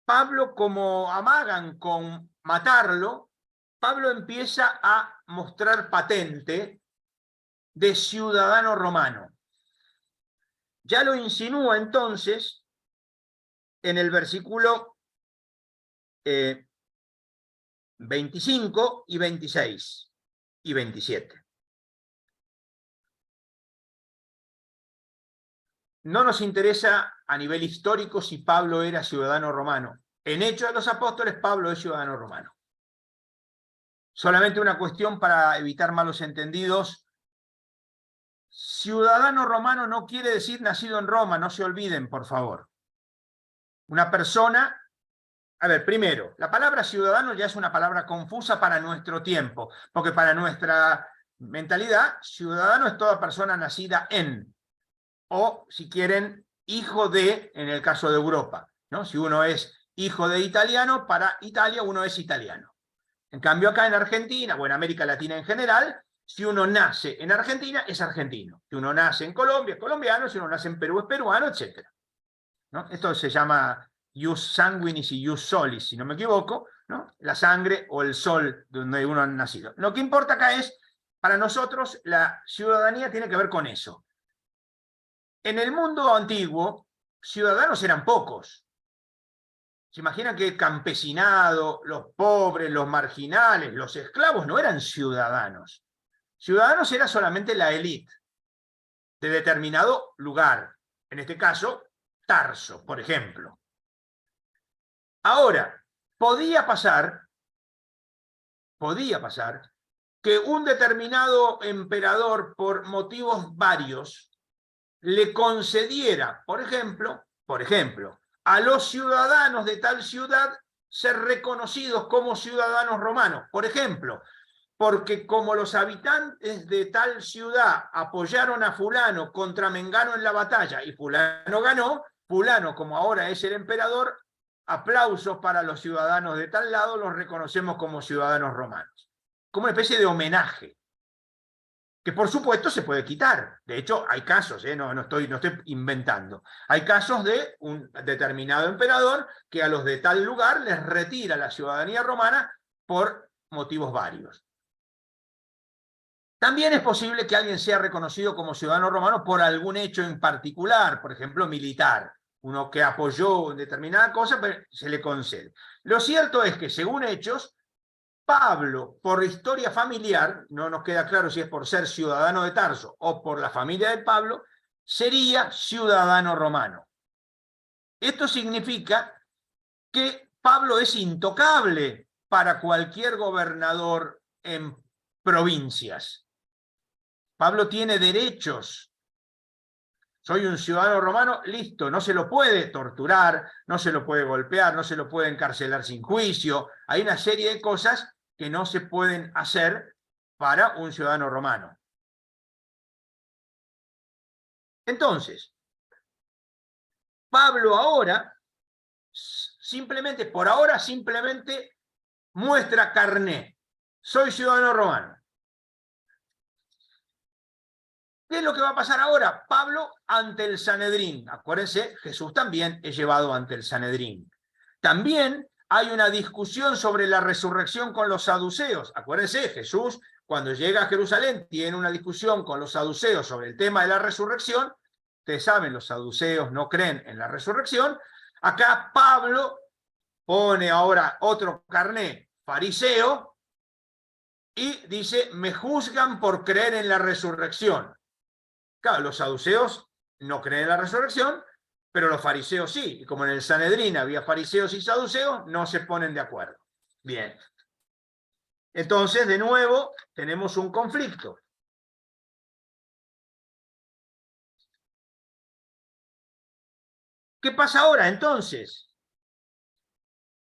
Pablo, como amagan con matarlo, Pablo empieza a mostrar patente de ciudadano romano. Ya lo insinúa entonces en el versículo 25 y 26 y 27. No nos interesa a nivel histórico si Pablo era ciudadano romano. En Hechos de los Apóstoles, Pablo es ciudadano romano. Solamente una cuestión para evitar malos entendidos. Ciudadano romano no quiere decir nacido en Roma, no se olviden, por favor. Una persona... A ver, primero, la palabra ciudadano ya es una palabra confusa para nuestro tiempo, porque para nuestra mentalidad, ciudadano es toda persona nacida en, o si quieren, hijo de, en el caso de Europa, ¿no? Si uno es hijo de italiano, para Italia uno es italiano. En cambio acá en Argentina, o en América Latina en general, si uno nace en Argentina, es argentino. Si uno nace en Colombia, es colombiano. Si uno nace en Perú, es peruano, etc. ¿No? Esto se llama ius sanguinis y ius solis, si no me equivoco, ¿no? La sangre o el sol donde uno ha nacido. Lo que importa acá es, para nosotros, la ciudadanía tiene que ver con eso. En el mundo antiguo, ciudadanos eran pocos. ¿Se imaginan que el campesinado, los pobres, los marginales, los esclavos no eran ciudadanos? Ciudadanos era solamente la élite de determinado lugar. En este caso, Tarso, por ejemplo. Ahora, podía pasar que un determinado emperador, por motivos varios, le concediera, por ejemplo, a los ciudadanos de tal ciudad ser reconocidos como ciudadanos romanos. Por ejemplo, porque como los habitantes de tal ciudad apoyaron a fulano contra Mengano en la batalla y fulano ganó, fulano, como ahora es el emperador, aplausos para los ciudadanos de tal lado, los reconocemos como ciudadanos romanos. Como una especie de homenaje, que por supuesto se puede quitar. De hecho, hay casos, no estoy inventando, hay casos de un determinado emperador que a los de tal lugar les retira la ciudadanía romana por motivos varios. También es posible que alguien sea reconocido como ciudadano romano por algún hecho en particular, por ejemplo, militar. Uno que apoyó determinada cosa, pero se le concede. Lo cierto es que, según Hechos, Pablo, por historia familiar, no nos queda claro si es por ser ciudadano de Tarso o por la familia de Pablo, sería ciudadano romano. Esto significa que Pablo es intocable para cualquier gobernador en provincias. Pablo tiene derechos. Soy un ciudadano romano, listo, no se lo puede torturar, no se lo puede golpear, no se lo puede encarcelar sin juicio. Hay una serie de cosas que no se pueden hacer para un ciudadano romano. Entonces, Pablo ahora, por ahora simplemente muestra carné. Soy ciudadano romano. ¿Qué es lo que va a pasar ahora? Pablo ante el Sanedrín. Acuérdense, Jesús también es llevado ante el Sanedrín. También hay una discusión sobre la resurrección con los saduceos. Acuérdense, Jesús, cuando llega a Jerusalén, tiene una discusión con los saduceos sobre el tema de la resurrección. Ustedes saben, los saduceos no creen en la resurrección. Acá Pablo pone ahora otro carné, fariseo, y dice, me juzgan por creer en la resurrección. Claro, los saduceos no creen en la resurrección, pero los fariseos sí. Y como en el Sanedrín había fariseos y saduceos, no se ponen de acuerdo. Bien. Entonces, de nuevo, tenemos un conflicto. ¿Qué pasa ahora, entonces?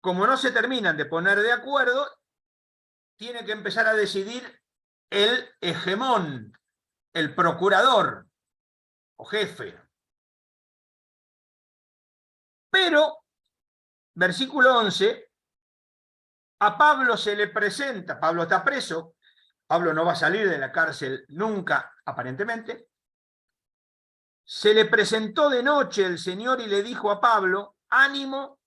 Como no se terminan de poner de acuerdo, tiene que empezar a decidir el hegemón, el procurador o jefe. Pero, versículo 11, a Pablo se le presenta, Pablo está preso, Pablo no va a salir de la cárcel nunca, aparentemente. Se le presentó de noche el Señor y le dijo a Pablo, ánimo,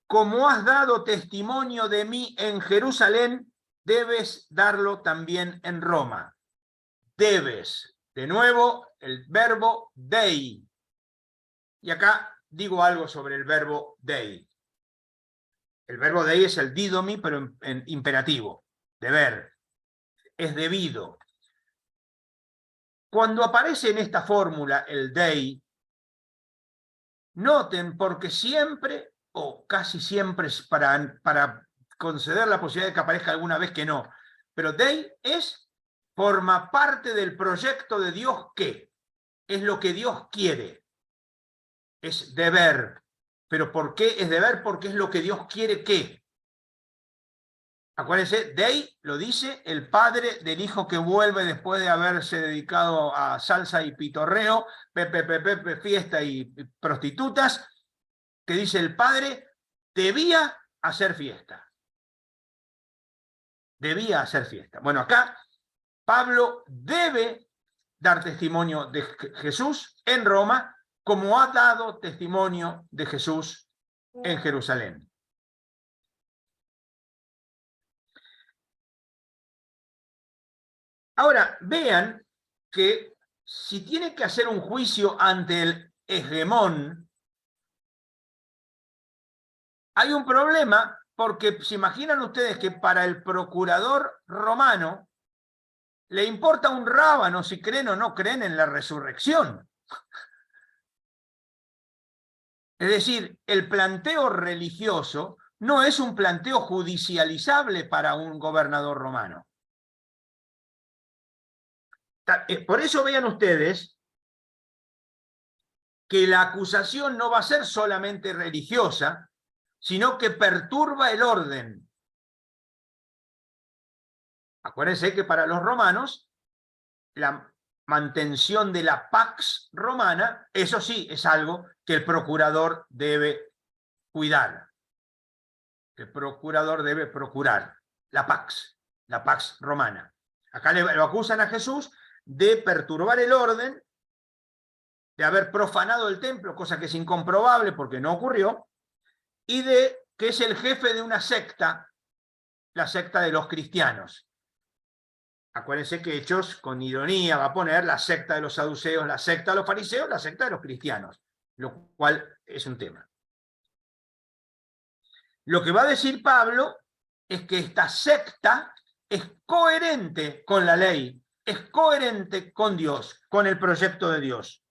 como has dado testimonio de mí en Jerusalén, debes darlo también en Roma. Debes. De nuevo, el verbo dei. Y acá digo algo sobre el verbo dei. El verbo dei es el didomi, pero en imperativo. Deber. Es debido. Cuando aparece en esta fórmula el dei, noten porque siempre, o casi siempre, para conceder la posibilidad de que aparezca alguna vez que no, pero dei forma parte del proyecto de Dios que es lo que Dios quiere. Es deber. ¿Pero por qué es deber? Porque es lo que Dios quiere que. Acuérdense, Dei lo dice el padre del hijo que vuelve después de haberse dedicado a salsa y pitorreo, pepe, fiesta y prostitutas, que dice el padre, debía hacer fiesta. Debía hacer fiesta. Bueno, acá Pablo debe dar testimonio de Jesús en Roma, como ha dado testimonio de Jesús en Jerusalén. Ahora, vean que si tiene que hacer un juicio ante el hegemón, hay un problema, porque se imaginan ustedes que para el procurador romano le importa un rábano si creen o no creen en la resurrección. Es decir, el planteo religioso no es un planteo judicializable para un gobernador romano. Por eso vean ustedes que la acusación no va a ser solamente religiosa, sino que perturba el orden. Acuérdense que para los romanos, la mantención de la pax romana, eso sí, es algo que el procurador debe cuidar. El procurador debe procurar la pax romana. Acá lo acusan a Jesús de perturbar el orden, de haber profanado el templo, cosa que es incomprobable porque no ocurrió, y de que es el jefe de una secta, la secta de los cristianos. Acuérdense que Hechos, con ironía, va a poner la secta de los saduceos, la secta de los fariseos, la secta de los cristianos, lo cual es un tema. Lo que va a decir Pablo es que esta secta es coherente con la ley, es coherente con Dios, con el proyecto de Dios,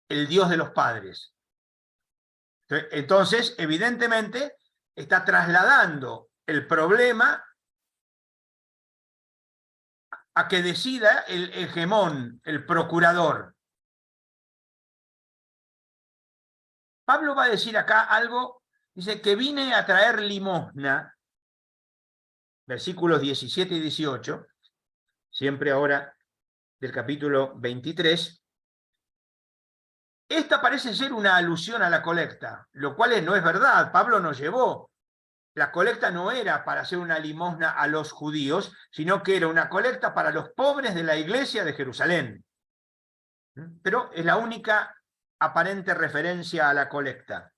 el Dios de los padres. Entonces, evidentemente, está trasladando el problema a que decida el hegemón, el procurador. Pablo va a decir acá algo, dice que vine a traer limosna, versículos 17 y 18, siempre ahora del capítulo 23. Esta parece ser una alusión a la colecta, lo cual no es verdad. Pablo nos llevó. La colecta no era para hacer una limosna a los judíos, sino que era una colecta para los pobres de la iglesia de Jerusalén. Pero es la única aparente referencia a la colecta.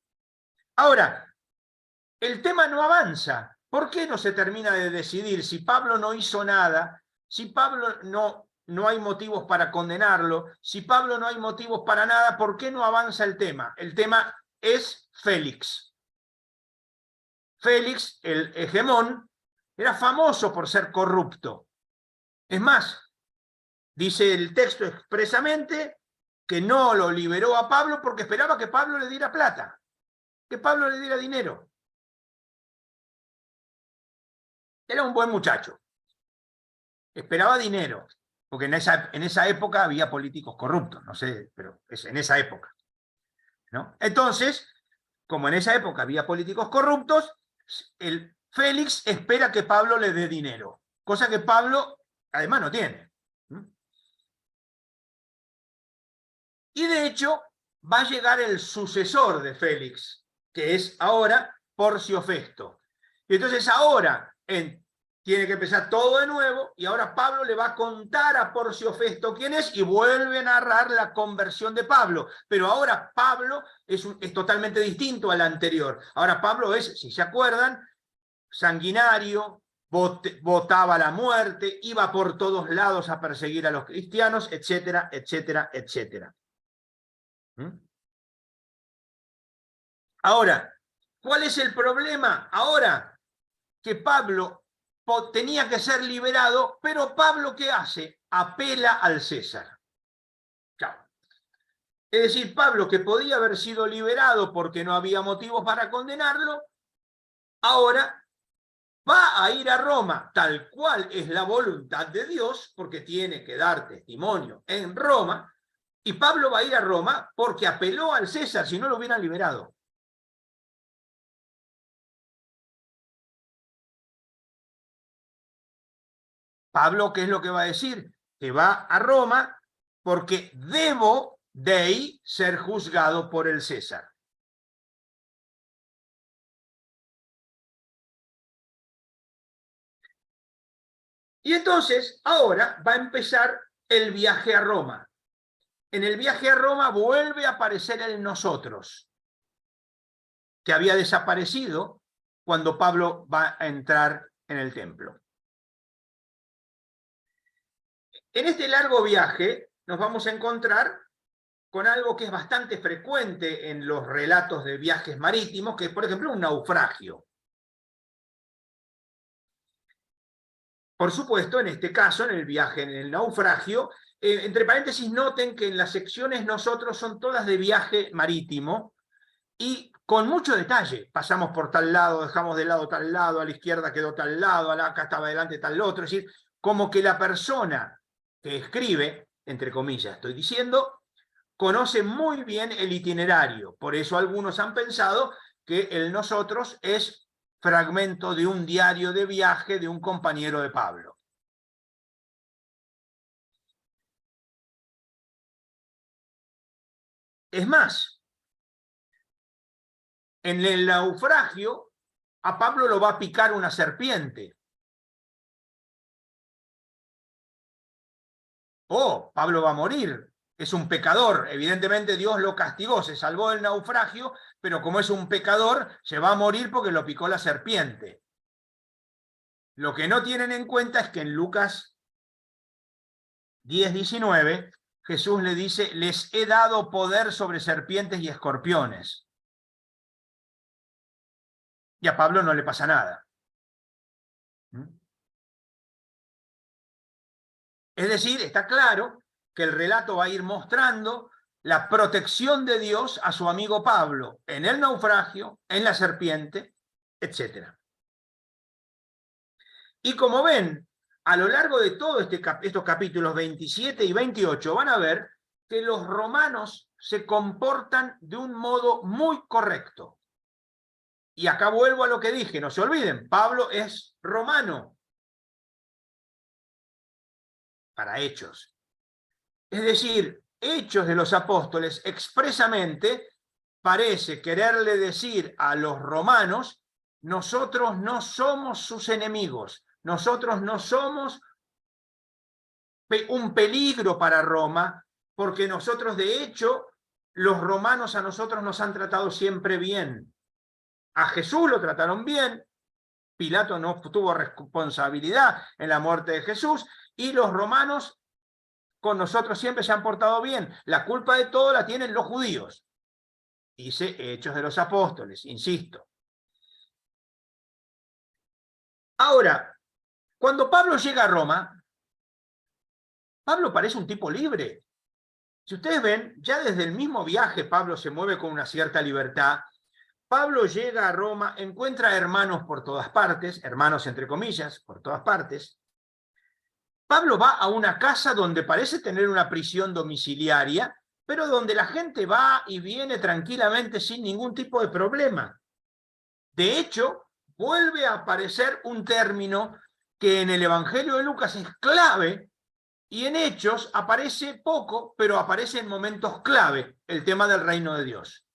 Ahora, el tema no avanza. ¿Por qué no se termina de decidir si Pablo no hizo nada, si Pablo no hay motivos para condenarlo, si Pablo no hay motivos para nada? ¿Por qué no avanza el tema? El tema es Félix. Félix, el hegemón, era famoso por ser corrupto. Es más, dice el texto expresamente que no lo liberó a Pablo porque esperaba que Pablo le diera plata, que Pablo le diera dinero. Era un buen muchacho. Esperaba dinero, porque en esa época había políticos corruptos, no sé, pero es en esa época, ¿no? Entonces, como en esa época había políticos corruptos, el Félix espera que Pablo le dé dinero, cosa que Pablo además no tiene. Y de hecho va a llegar el sucesor de Félix, que es ahora Porcio Festo. Y entonces ahora tiene que empezar todo de nuevo, y ahora Pablo le va a contar a Porcio Festo quién es, y vuelve a narrar la conversión de Pablo. Pero ahora Pablo es totalmente distinto al anterior. Ahora Pablo es, si se acuerdan, sanguinario, votaba la muerte, iba por todos lados a perseguir a los cristianos, etcétera, etcétera, etcétera. Ahora, ¿cuál es el problema? Ahora que Pablo tenía que ser liberado, pero Pablo, ¿qué hace? Apela al César. Claro. Es decir, Pablo, que podía haber sido liberado porque no había motivos para condenarlo, ahora va a ir a Roma, tal cual es la voluntad de Dios, porque tiene que dar testimonio en Roma, y Pablo va a ir a Roma porque apeló al César, si no lo hubieran liberado. Pablo, ¿qué es lo que va a decir? Que va a Roma porque debo de ser juzgado por el César. Y entonces, ahora va a empezar el viaje a Roma. En el viaje a Roma vuelve a aparecer el nosotros, que había desaparecido cuando Pablo va a entrar en el templo. En este largo viaje nos vamos a encontrar con algo que es bastante frecuente en los relatos de viajes marítimos, que es, por ejemplo, un naufragio. Por supuesto, en este caso, en el viaje, en el naufragio, entre paréntesis, noten que en las secciones nosotros son todas de viaje marítimo y con mucho detalle. Pasamos por tal lado, dejamos de lado tal lado, a la izquierda quedó tal lado, acá estaba delante tal otro. Es decir, como que la persona que escribe, entre comillas estoy diciendo, conoce muy bien el itinerario. Por eso algunos han pensado que el nosotros es fragmento de un diario de viaje de un compañero de Pablo. Es más, en el naufragio a Pablo lo va a picar una serpiente. Oh, Pablo va a morir. Es un pecador. Evidentemente Dios lo castigó, se salvó del naufragio, pero como es un pecador, se va a morir porque lo picó la serpiente. Lo que no tienen en cuenta es que en Lucas 10:19, Jesús le dice, les he dado poder sobre serpientes y escorpiones. Y a Pablo no le pasa nada. Es decir, está claro que el relato va a ir mostrando la protección de Dios a su amigo Pablo en el naufragio, en la serpiente, etc. Y como ven, a lo largo de todos estos capítulos 27 y 28 van a ver que los romanos se comportan de un modo muy correcto. Y acá vuelvo a lo que dije, no se olviden, Pablo es romano para Hechos. Es decir, Hechos de los Apóstoles expresamente parece quererle decir a los romanos, nosotros no somos sus enemigos, nosotros no somos un peligro para Roma, porque nosotros de hecho, los romanos a nosotros nos han tratado siempre bien. A Jesús lo trataron bien, Pilato no tuvo responsabilidad en la muerte de Jesús, y los romanos con nosotros siempre se han portado bien. La culpa de todo la tienen los judíos. Dice Hechos de los Apóstoles, insisto. Ahora, cuando Pablo llega a Roma, Pablo parece un tipo libre. Si ustedes ven, ya desde el mismo viaje Pablo se mueve con una cierta libertad. Pablo llega a Roma, encuentra hermanos por todas partes, hermanos entre comillas, por todas partes. Pablo va a una casa donde parece tener una prisión domiciliaria, pero donde la gente va y viene tranquilamente sin ningún tipo de problema. De hecho, vuelve a aparecer un término que en el Evangelio de Lucas es clave y en Hechos aparece poco, pero aparece en momentos clave, el tema del reino de Dios.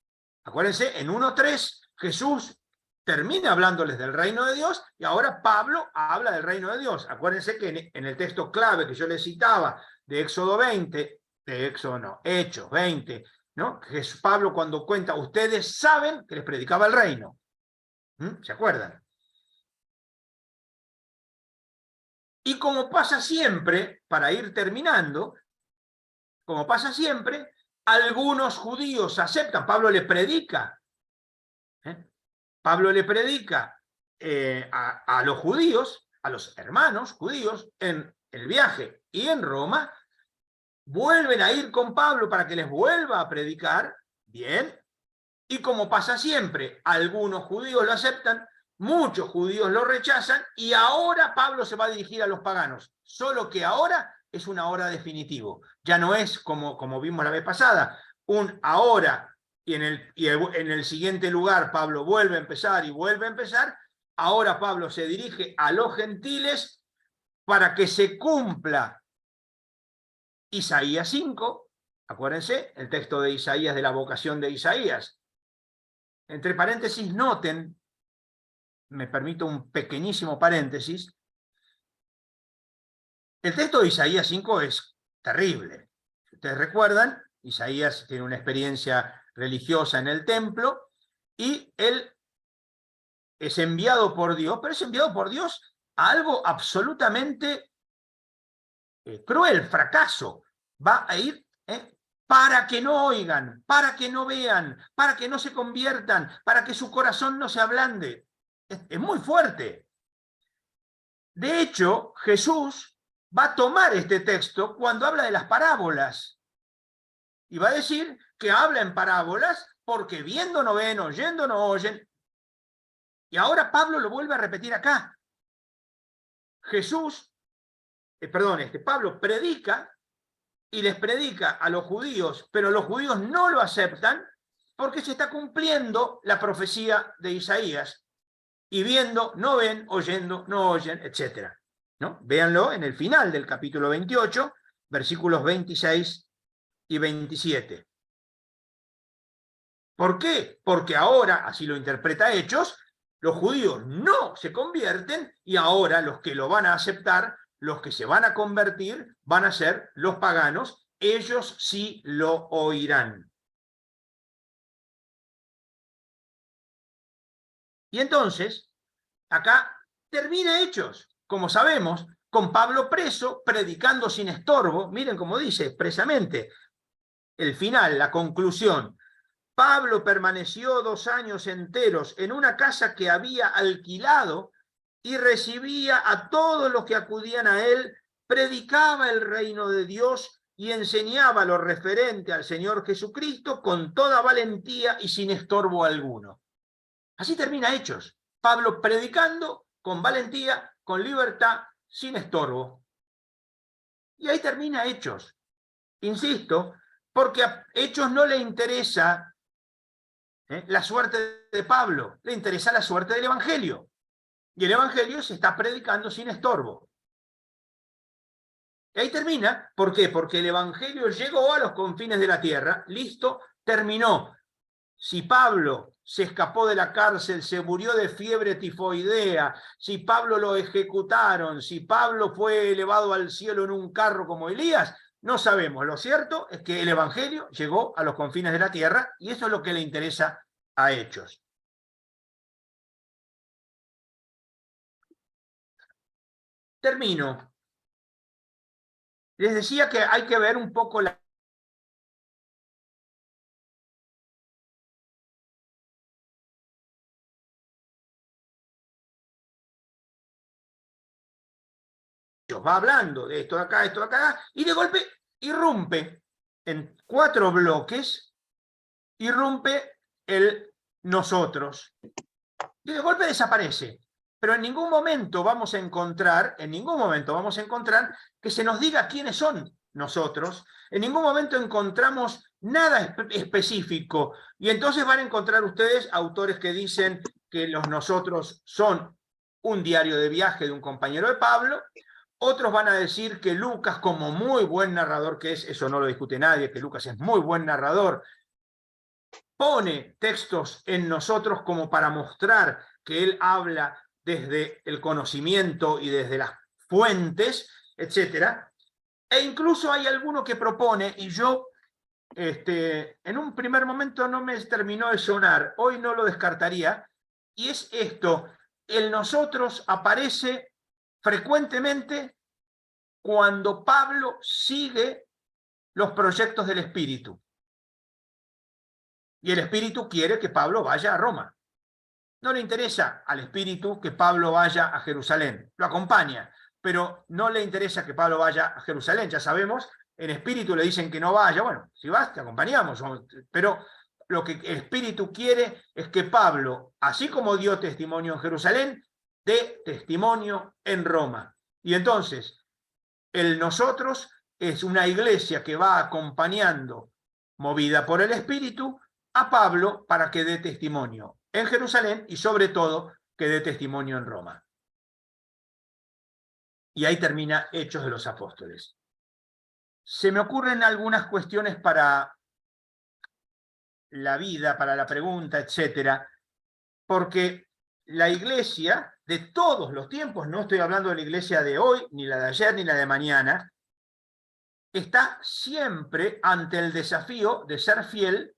Acuérdense, en 1:3 Jesús termina hablándoles del reino de Dios y ahora Pablo habla del reino de Dios. Acuérdense que en el texto clave que yo les citaba de Éxodo 20, Hechos 20, ¿no? Pablo cuando cuenta, ustedes saben que les predicaba el reino. ¿Se acuerdan? Y como pasa siempre, para ir terminando, como pasa siempre, algunos judíos aceptan, Pablo le predica, Pablo le predica a los judíos, a los hermanos judíos, en el viaje y en Roma, vuelven a ir con Pablo para que les vuelva a predicar, bien, y como pasa siempre, algunos judíos lo aceptan, muchos judíos lo rechazan, y ahora Pablo se va a dirigir a los paganos, solo que ahora es un ahora definitivo, ya no es como vimos la vez pasada, un ahora, y en el siguiente lugar Pablo vuelve a empezar y vuelve a empezar, ahora Pablo se dirige a los gentiles para que se cumpla Isaías 5, acuérdense, el texto de Isaías, de la vocación de Isaías. Entre paréntesis, noten, me permito un pequeñísimo paréntesis, el texto de Isaías 5 es terrible. Si ustedes recuerdan, Isaías tiene una experiencia religiosa en el templo y él es enviado por Dios, pero es enviado por Dios a algo absolutamente cruel, fracaso. Va a ir para que no oigan, para que no vean, para que no se conviertan, para que su corazón no se ablande. Es muy fuerte. De hecho, Jesús va a tomar este texto cuando habla de las parábolas. Y va a decir que habla en parábolas porque viendo no ven, oyendo no oyen. Y ahora Pablo lo vuelve a repetir acá. Jesús Pablo predica y les predica a los judíos, pero los judíos no lo aceptan porque se está cumpliendo la profecía de Isaías. Y viendo, no ven, oyendo, no oyen, etc. ¿No? Véanlo en el final del capítulo 28, versículos 26 y 27. ¿Por qué? Porque ahora, así lo interpreta Hechos, los judíos no se convierten y ahora los que lo van a aceptar, los que se van a convertir, van a ser los paganos, ellos sí lo oirán. Y entonces, acá termina Hechos, como sabemos, con Pablo preso, predicando sin estorbo. Miren cómo dice expresamente el final, la conclusión. Pablo permaneció 2 años enteros en una casa que había alquilado y recibía a todos los que acudían a él, predicaba el reino de Dios y enseñaba lo referente al Señor Jesucristo con toda valentía y sin estorbo alguno. Así termina Hechos. Pablo predicando con valentía, con libertad, sin estorbo. Y ahí termina Hechos. Insisto, porque a Hechos no le interesa la suerte de Pablo, le interesa la suerte del Evangelio. Y el Evangelio se está predicando sin estorbo. Y ahí termina, ¿por qué? Porque el Evangelio llegó a los confines de la tierra, listo, terminó. Si Pablo se escapó de la cárcel, se murió de fiebre tifoidea, si Pablo lo ejecutaron, si Pablo fue elevado al cielo en un carro como Elías, no sabemos. Lo cierto es que el Evangelio llegó a los confines de la tierra y eso es lo que le interesa a Hechos. Termino. Les decía que hay que ver un poco la va hablando de esto de acá, y de golpe irrumpe en 4 bloques, irrumpe el nosotros. Y de golpe desaparece. Pero en ningún momento vamos a encontrar que se nos diga quiénes son nosotros. En ningún momento encontramos nada específico. Y entonces van a encontrar ustedes autores que dicen que los nosotros son un diario de viaje de un compañero de Pablo. Otros van a decir que Lucas, como muy buen narrador que es, eso no lo discute nadie, que Lucas es muy buen narrador, pone textos en nosotros como para mostrar que él habla desde el conocimiento y desde las fuentes, etc. E incluso hay alguno que propone, y yo en un primer momento no me terminó de sonar, hoy no lo descartaría, y es esto: el nosotros aparece frecuentemente cuando Pablo sigue los proyectos del Espíritu. Y el Espíritu quiere que Pablo vaya a Roma. No le interesa al Espíritu que Pablo vaya a Jerusalén. Lo acompaña, pero no le interesa que Pablo vaya a Jerusalén. Ya sabemos, en Espíritu le dicen que no vaya. Bueno, si vas, te acompañamos. Pero lo que el Espíritu quiere es que Pablo, así como dio testimonio en Jerusalén, dé testimonio en Roma. Y entonces, el nosotros es una iglesia que va acompañando, movida por el Espíritu, a Pablo para que dé testimonio en Jerusalén y sobre todo que dé testimonio en Roma. Y ahí termina Hechos de los Apóstoles. Se me ocurren algunas cuestiones para la vida, para la pregunta, etcétera, porque la iglesia de todos los tiempos, no estoy hablando de la iglesia de hoy, ni la de ayer, ni la de mañana, está siempre ante el desafío de ser fiel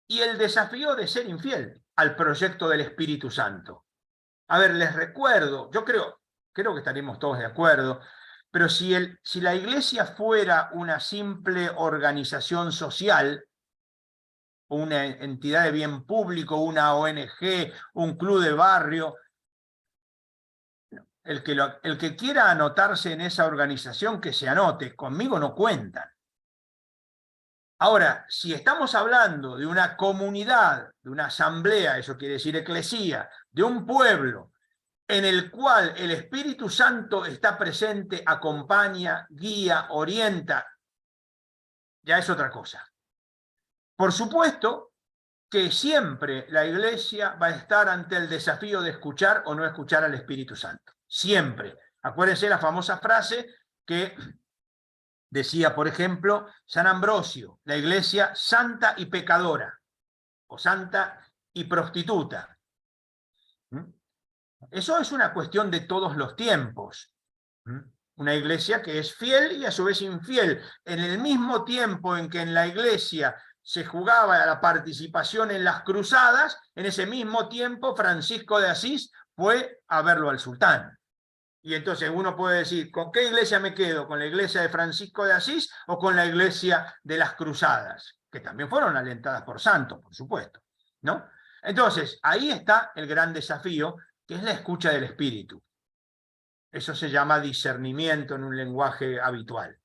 y el desafío de ser infiel al proyecto del Espíritu Santo. A ver, les recuerdo, yo creo que estaremos todos de acuerdo, pero si la iglesia fuera una simple organización social, una entidad de bien público, una ONG, un club de barrio, el que quiera anotarse en esa organización, que se anote, conmigo no cuentan. Ahora, si estamos hablando de una comunidad, de una asamblea, eso quiere decir eclesía, de un pueblo, en el cual el Espíritu Santo está presente, acompaña, guía, orienta, ya es otra cosa. Por supuesto que siempre la Iglesia va a estar ante el desafío de escuchar o no escuchar al Espíritu Santo. Siempre. Acuérdense la famosa frase que decía, por ejemplo, San Ambrosio, la Iglesia santa y pecadora, o santa y prostituta. Eso es una cuestión de todos los tiempos. Una iglesia que es fiel y a su vez infiel. En el mismo tiempo en que en la iglesia se jugaba la participación en las cruzadas, en ese mismo tiempo Francisco de Asís fue a verlo al sultán. Y entonces uno puede decir, ¿con qué iglesia me quedo? ¿Con la iglesia de Francisco de Asís o con la iglesia de las cruzadas? Que también fueron alentadas por santos, por supuesto, ¿no? Entonces, ahí está el gran desafío, que es la escucha del espíritu. Eso se llama discernimiento en un lenguaje habitual.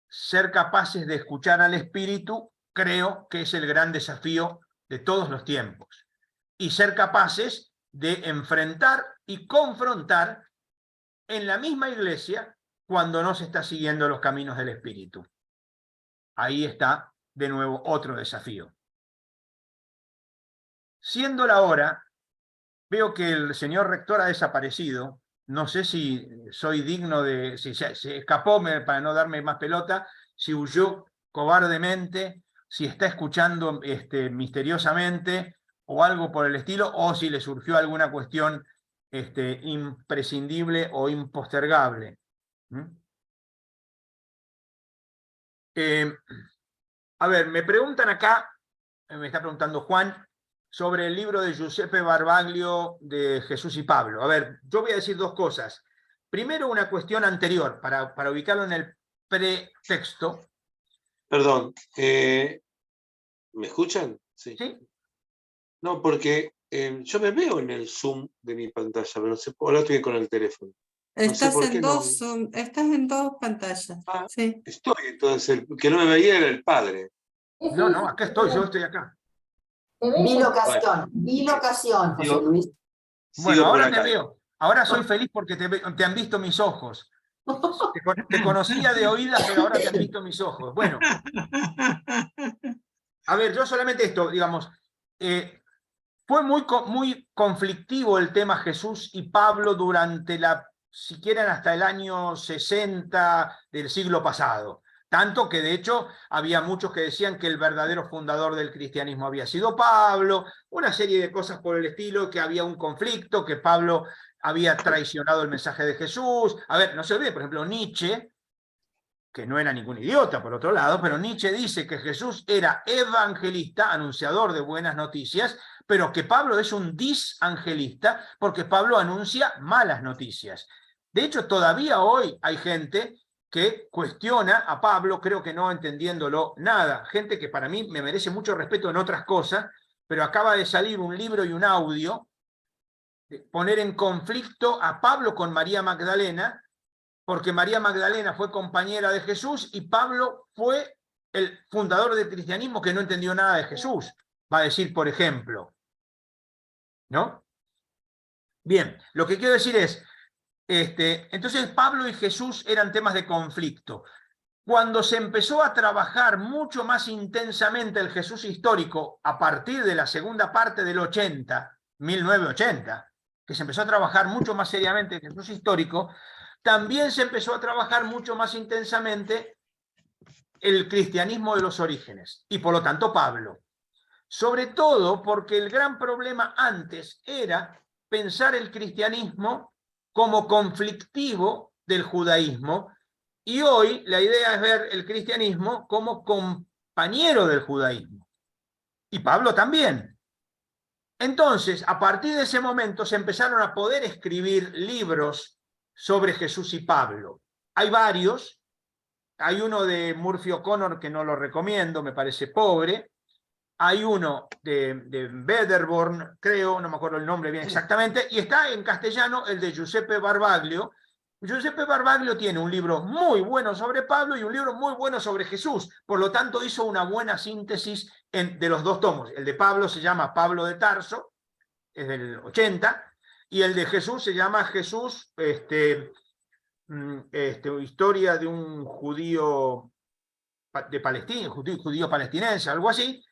Ser capaces de escuchar al espíritu, creo que es el gran desafío de todos los tiempos. Y ser capaces de enfrentar y confrontar en la misma iglesia cuando no se está siguiendo los caminos del espíritu. Ahí está, de nuevo, otro desafío. Siendo la hora, veo que el señor rector ha desaparecido. No sé si soy digno de... si se escapó para no darme más pelota, si huyó cobardemente, si está escuchando misteriosamente o algo por el estilo, o si le surgió alguna cuestión imprescindible o impostergable. A ver, me preguntan acá, me está preguntando Juan, sobre el libro de Giuseppe Barbaglio de Jesús y Pablo. A ver, yo voy a decir dos cosas. Primero, una cuestión anterior, para ubicarlo en el pretexto. Perdón, ¿me escuchan? Sí. ¿Sí? No, porque yo me veo en el Zoom de mi pantalla, pero no sé, ahora estoy con el teléfono. Estás en dos, estás en dos pantallas. Ah, sí. Estoy, entonces, el que no me veía era el padre. No, acá estoy, yo estoy acá. Bilocación, José Luis. Bueno, ahora te veo. Ahora soy feliz porque te han visto mis ojos. Te conocía de oídas, pero ahora te han visto mis ojos. Bueno. A ver, yo solamente esto, digamos, fue muy conflictivo el tema Jesús y Pablo durante si quieren, hasta el año 60 del siglo pasado. Tanto que, de hecho, había muchos que decían que el verdadero fundador del cristianismo había sido Pablo, una serie de cosas por el estilo, que había un conflicto, que Pablo había traicionado el mensaje de Jesús. A ver, no se olvide, por ejemplo, Nietzsche, que no era ningún idiota, por otro lado, pero Nietzsche dice que Jesús era evangelista, anunciador de buenas noticias, pero que Pablo es un disangelista, porque Pablo anuncia malas noticias. De hecho, todavía hoy hay gente que cuestiona a Pablo, creo que no entendiéndolo nada, gente que para mí me merece mucho respeto en otras cosas, pero acaba de salir un libro y un audio, de poner en conflicto a Pablo con María Magdalena, porque María Magdalena fue compañera de Jesús y Pablo fue el fundador del cristianismo que no entendió nada de Jesús, va a decir, por ejemplo. ¿No? Bien, lo que quiero decir es, entonces Pablo y Jesús eran temas de conflicto. Cuando se empezó a trabajar mucho más intensamente el Jesús histórico, a partir de la segunda parte del 1980, que se empezó a trabajar mucho más seriamente el Jesús histórico, también se empezó a trabajar mucho más intensamente el cristianismo de los orígenes, y por lo tanto Pablo. Sobre todo porque el gran problema antes era pensar el cristianismo como conflictivo del judaísmo, y hoy la idea es ver el cristianismo como compañero del judaísmo. Y Pablo también. Entonces, a partir de ese momento se empezaron a poder escribir libros sobre Jesús y Pablo. Hay varios. Hay uno de Murphy O'Connor que no lo recomiendo, me parece pobre. Hay uno de Wedderborn, creo, no me acuerdo el nombre bien exactamente, y está en castellano el de Giuseppe Barbaglio. Giuseppe Barbaglio tiene un libro muy bueno sobre Pablo y un libro muy bueno sobre Jesús, por lo tanto hizo una buena síntesis de los dos tomos. El de Pablo se llama Pablo de Tarso, es del 80, y el de Jesús se llama Jesús, historia de un judío de Palestina, judío palestinense, algo así.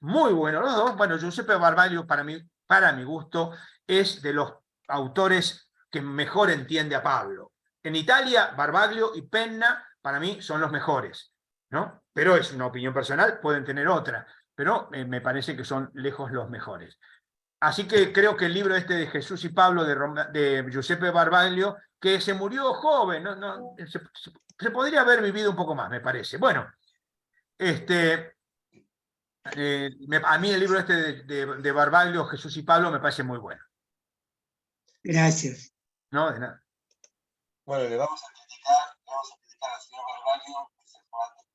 Muy bueno los dos. Bueno, Giuseppe Barbaglio, para mi gusto, es de los autores que mejor entiende a Pablo. En Italia, Barbaglio y Penna, para mí, son los mejores, ¿no? Pero es una opinión personal, pueden tener otra, pero me parece que son lejos los mejores. Así que creo que el libro este de Jesús y Pablo de Giuseppe Barbaglio, que se murió joven, se podría haber vivido un poco más, me parece. Bueno, a mí el libro este de Barbaglio, Jesús y Pablo, me parece muy bueno. Gracias. No, de nada. Bueno, le vamos a criticar al señor Barbaglio, que se fue antes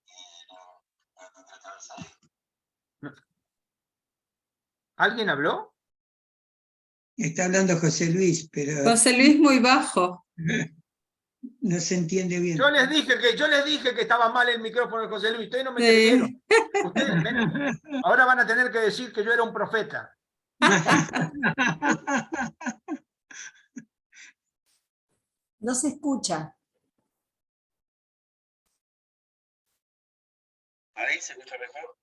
que tratar de salir. ¿Alguien habló? Está hablando José Luis, pero José Luis muy bajo. no se entiende bien. Yo les dije que estaba mal el micrófono de José Luis, ustedes no me Sí. creyeron. Ustedes, ahora van a tener que decir que yo era un profeta. No se escucha. ¿Ahí se escucha mejor?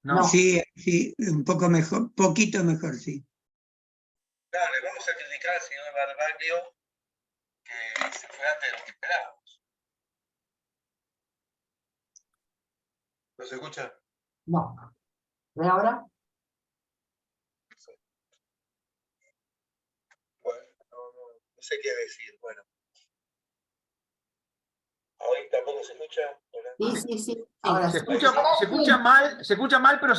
No. Sí, sí, un poco mejor, poquito mejor, sí. Claro, le vamos a criticar al señor Barbaglio, que se fue antes de lo que esperábamos. ¿No se escucha? No. ¿Ve ahora? Bueno, no sé qué decir. Bueno. ¿Hoy tampoco se escucha? Sí, sí, sí. Ahora Se sí. escucha mal, pero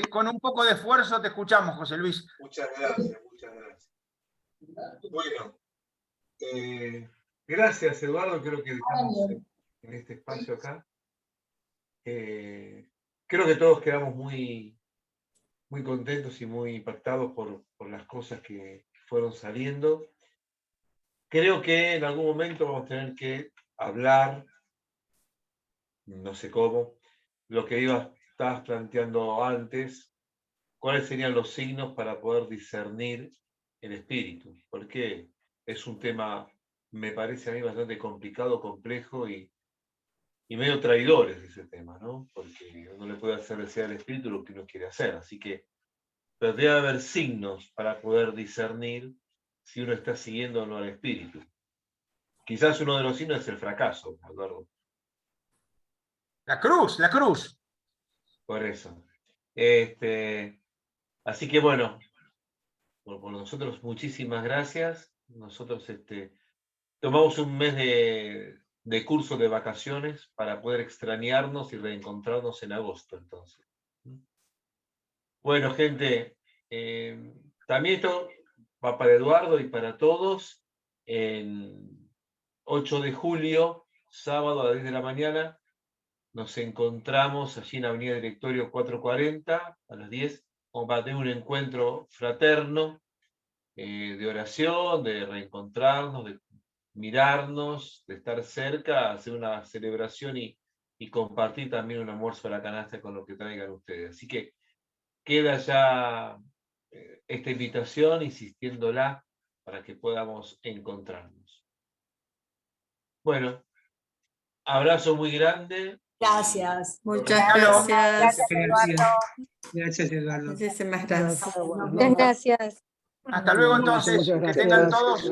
con un poco de esfuerzo te escuchamos, José Luis. Muchas gracias, muchas gracias. Bueno, gracias Eduardo, creo que estamos en este espacio acá. Creo que todos quedamos muy, muy contentos y muy impactados por las cosas que fueron saliendo. Creo que en algún momento vamos a tener que hablar, no sé cómo, lo que estabas planteando antes, cuáles serían los signos para poder discernir el espíritu, porque es un tema, me parece a mí, bastante complicado, complejo y medio traidores ese tema, ¿no? Porque uno le puede hacer desear al espíritu lo que uno quiere hacer, así que pero debe haber signos para poder discernir si uno está siguiendo o no al espíritu. Quizás uno de los signos es el fracaso, Eduardo. La cruz. Por eso. Así que bueno, por nosotros muchísimas gracias. Nosotros tomamos un mes de curso de vacaciones para poder extrañarnos y reencontrarnos en agosto, entonces. Bueno, gente, también esto va para Eduardo y para todos. En 8 de julio, sábado a las 10 de la mañana, nos encontramos allí en Avenida Directorio 440, a las 10, para tener un encuentro fraterno, de oración, de reencontrarnos, de mirarnos, de estar cerca, hacer una celebración y compartir también un almuerzo a la canasta con lo que traigan ustedes. Así que queda ya esta invitación, insistiéndola, para que podamos encontrarnos. Bueno, abrazo muy grande. Gracias. Muchas gracias. Gracias, Eduardo. Muchísimas gracias. Muchas gracias. Hasta luego entonces, que tengan todos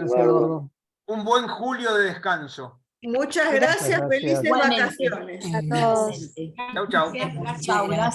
un buen julio de descanso. Muchas gracias. Felices Igualmente. vacaciones. A todos. Chau, chau. Chao, gracias.